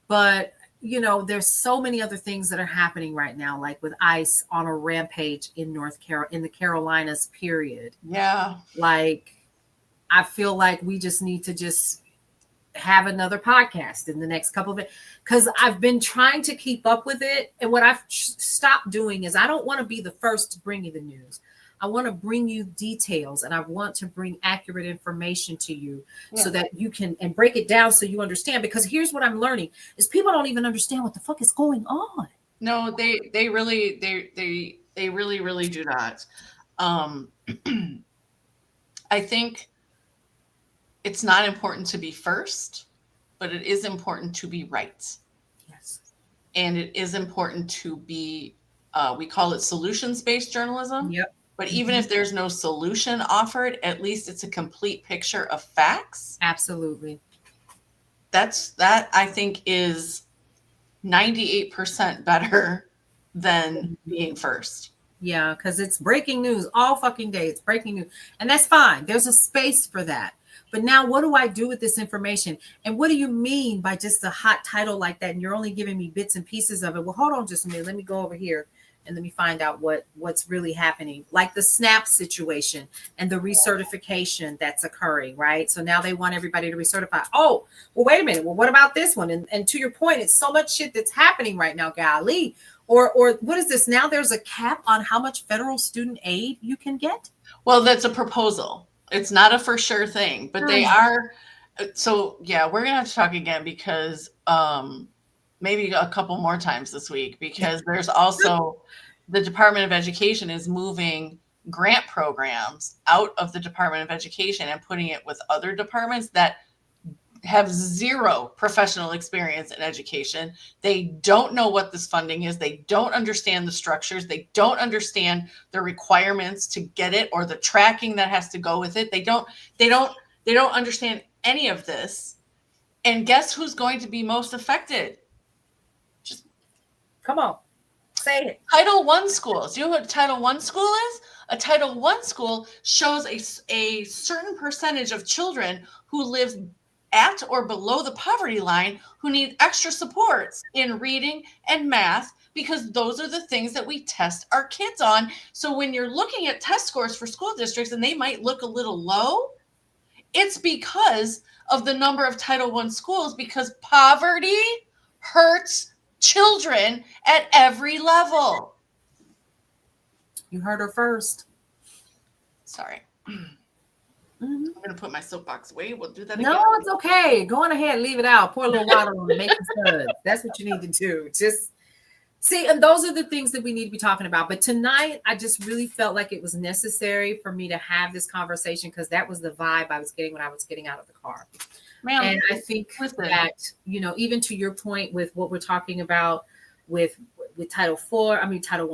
but you know, there's so many other things that are happening right now, like with ICE on a rampage in in the Carolinas, period. yeah. Like, I feel like we just need to just have another podcast in the next couple of it, because I've been trying to keep up with it. And what I've stopped doing is I don't want to be the first to bring you the news. I want to bring you details, and I want to bring accurate information to you so that you can and break it down so you understand. Because here's what I'm learning is people don't even understand what the fuck is going on. No, they really really do not. I think it's not important to be first, but it is important to be right. Yes. And it is important to be, we call it solutions-based journalism. Yep. But even if there's no solution offered, at least it's a complete picture of facts. Absolutely. That I think is 98% better than being first. Yeah, because it's breaking news all fucking day. It's breaking news. And that's fine. There's a space for that. But now what do I do with this information? And what do you mean by just a hot title like that? And you're only giving me bits and pieces of it. Well, hold on just a minute. Let me go over here and let me find out what's really happening. Like the SNAP situation and the recertification that's occurring, right? So now they want everybody to recertify. Oh, well, wait a minute. Well, what about this one? And to your point, it's so much shit that's happening right now, golly. Or what is this? Now there's a cap on how much federal student aid you can get? Well, that's a proposal. It's not a for sure thing, but they are. So yeah, we're going to have to talk again because maybe a couple more times this week, because there's also the Department of Education is moving grant programs out of the Department of Education and putting it with other departments that have zero professional experience in education. They don't know what this funding is. They don't understand the structures. They don't understand the requirements to get it or the tracking that has to go with it. They don't understand any of this. And guess who's going to be most affected? Just come on, say it. Title I schools. Do you know what Title I school is? A Title I school shows a certain percentage of children who live at or below the poverty line who need extra supports in reading and math, because those are the things that we test our kids on. So when you're looking at test scores for school districts and they might look a little low, it's because of the number of Title I schools, because poverty hurts children at every level. You heard her first. Sorry. I'm going to put my soapbox away. We'll do that again. No, it's okay. Go on ahead. Leave it out. Pour a little water on it. Make it good. That's what you need to do. Just see, and those are the things that we need to be talking about. But tonight, I just really felt like it was necessary for me to have this conversation, because that was the vibe I was getting when I was getting out of the car. Ma'am, and I think that, you know, even to your point with what we're talking about with Title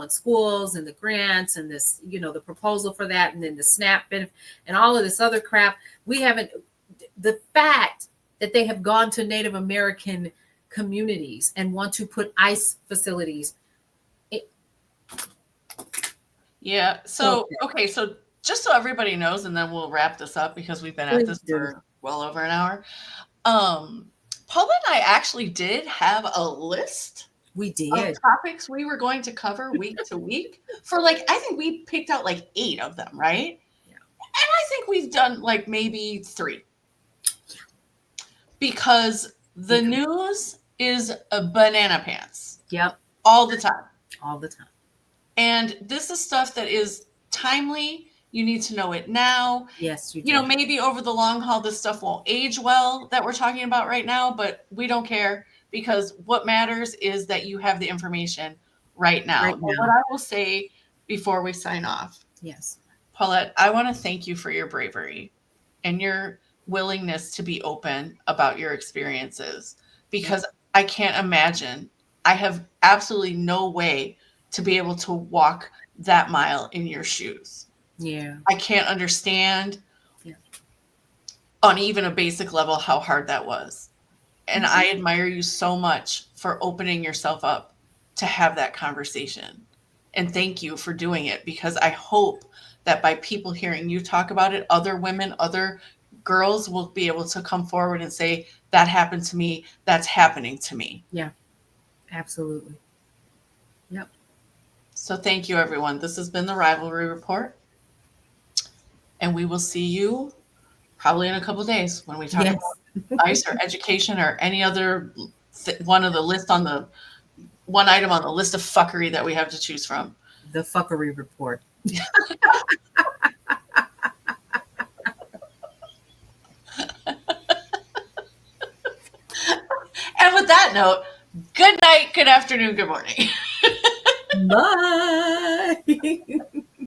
I schools and the grants and this, you know, the proposal for that, and then the SNAP benefit and all of this other crap. The fact that they have gone to Native American communities and want to put ICE facilities. Yeah. So, okay. So just so everybody knows, and then we'll wrap this up because we've been at this for well over an hour. Paulette and I actually did have a list. We did. Of topics we were going to cover week to week for I think we picked out 8 of them, right? Yeah. And I think we've done maybe 3. Because the news is a banana pants. Yep. All the time. All the time. And this is stuff that is timely. You need to know it now. Yes, you do. You know, maybe over the long haul, this stuff won't age well that we're talking about right now, but we don't care, because what matters is that you have the information right now. But what I will say before we sign off. Yes. Paulette, I want to thank you for your bravery and your willingness to be open about your experiences, because I can't imagine. I have absolutely no way to be able to walk that mile in your shoes. Yeah. I can't understand on even a basic level how hard that was. And I admire you so much for opening yourself up to have that conversation And thank you for doing it, because I hope that by people hearing you talk about it, other women, other girls will be able to come forward and say, that happened to me. That's happening to me. Yeah, absolutely. Yep. So thank you, everyone. This has been the Rivalry Report. And we will see you probably in a couple of days when we talk Yes. about ICE or education or any other one of the list on the one item on the list of fuckery that we have to choose from. The fuckery report. And with that note, good night, good afternoon, good morning. Bye.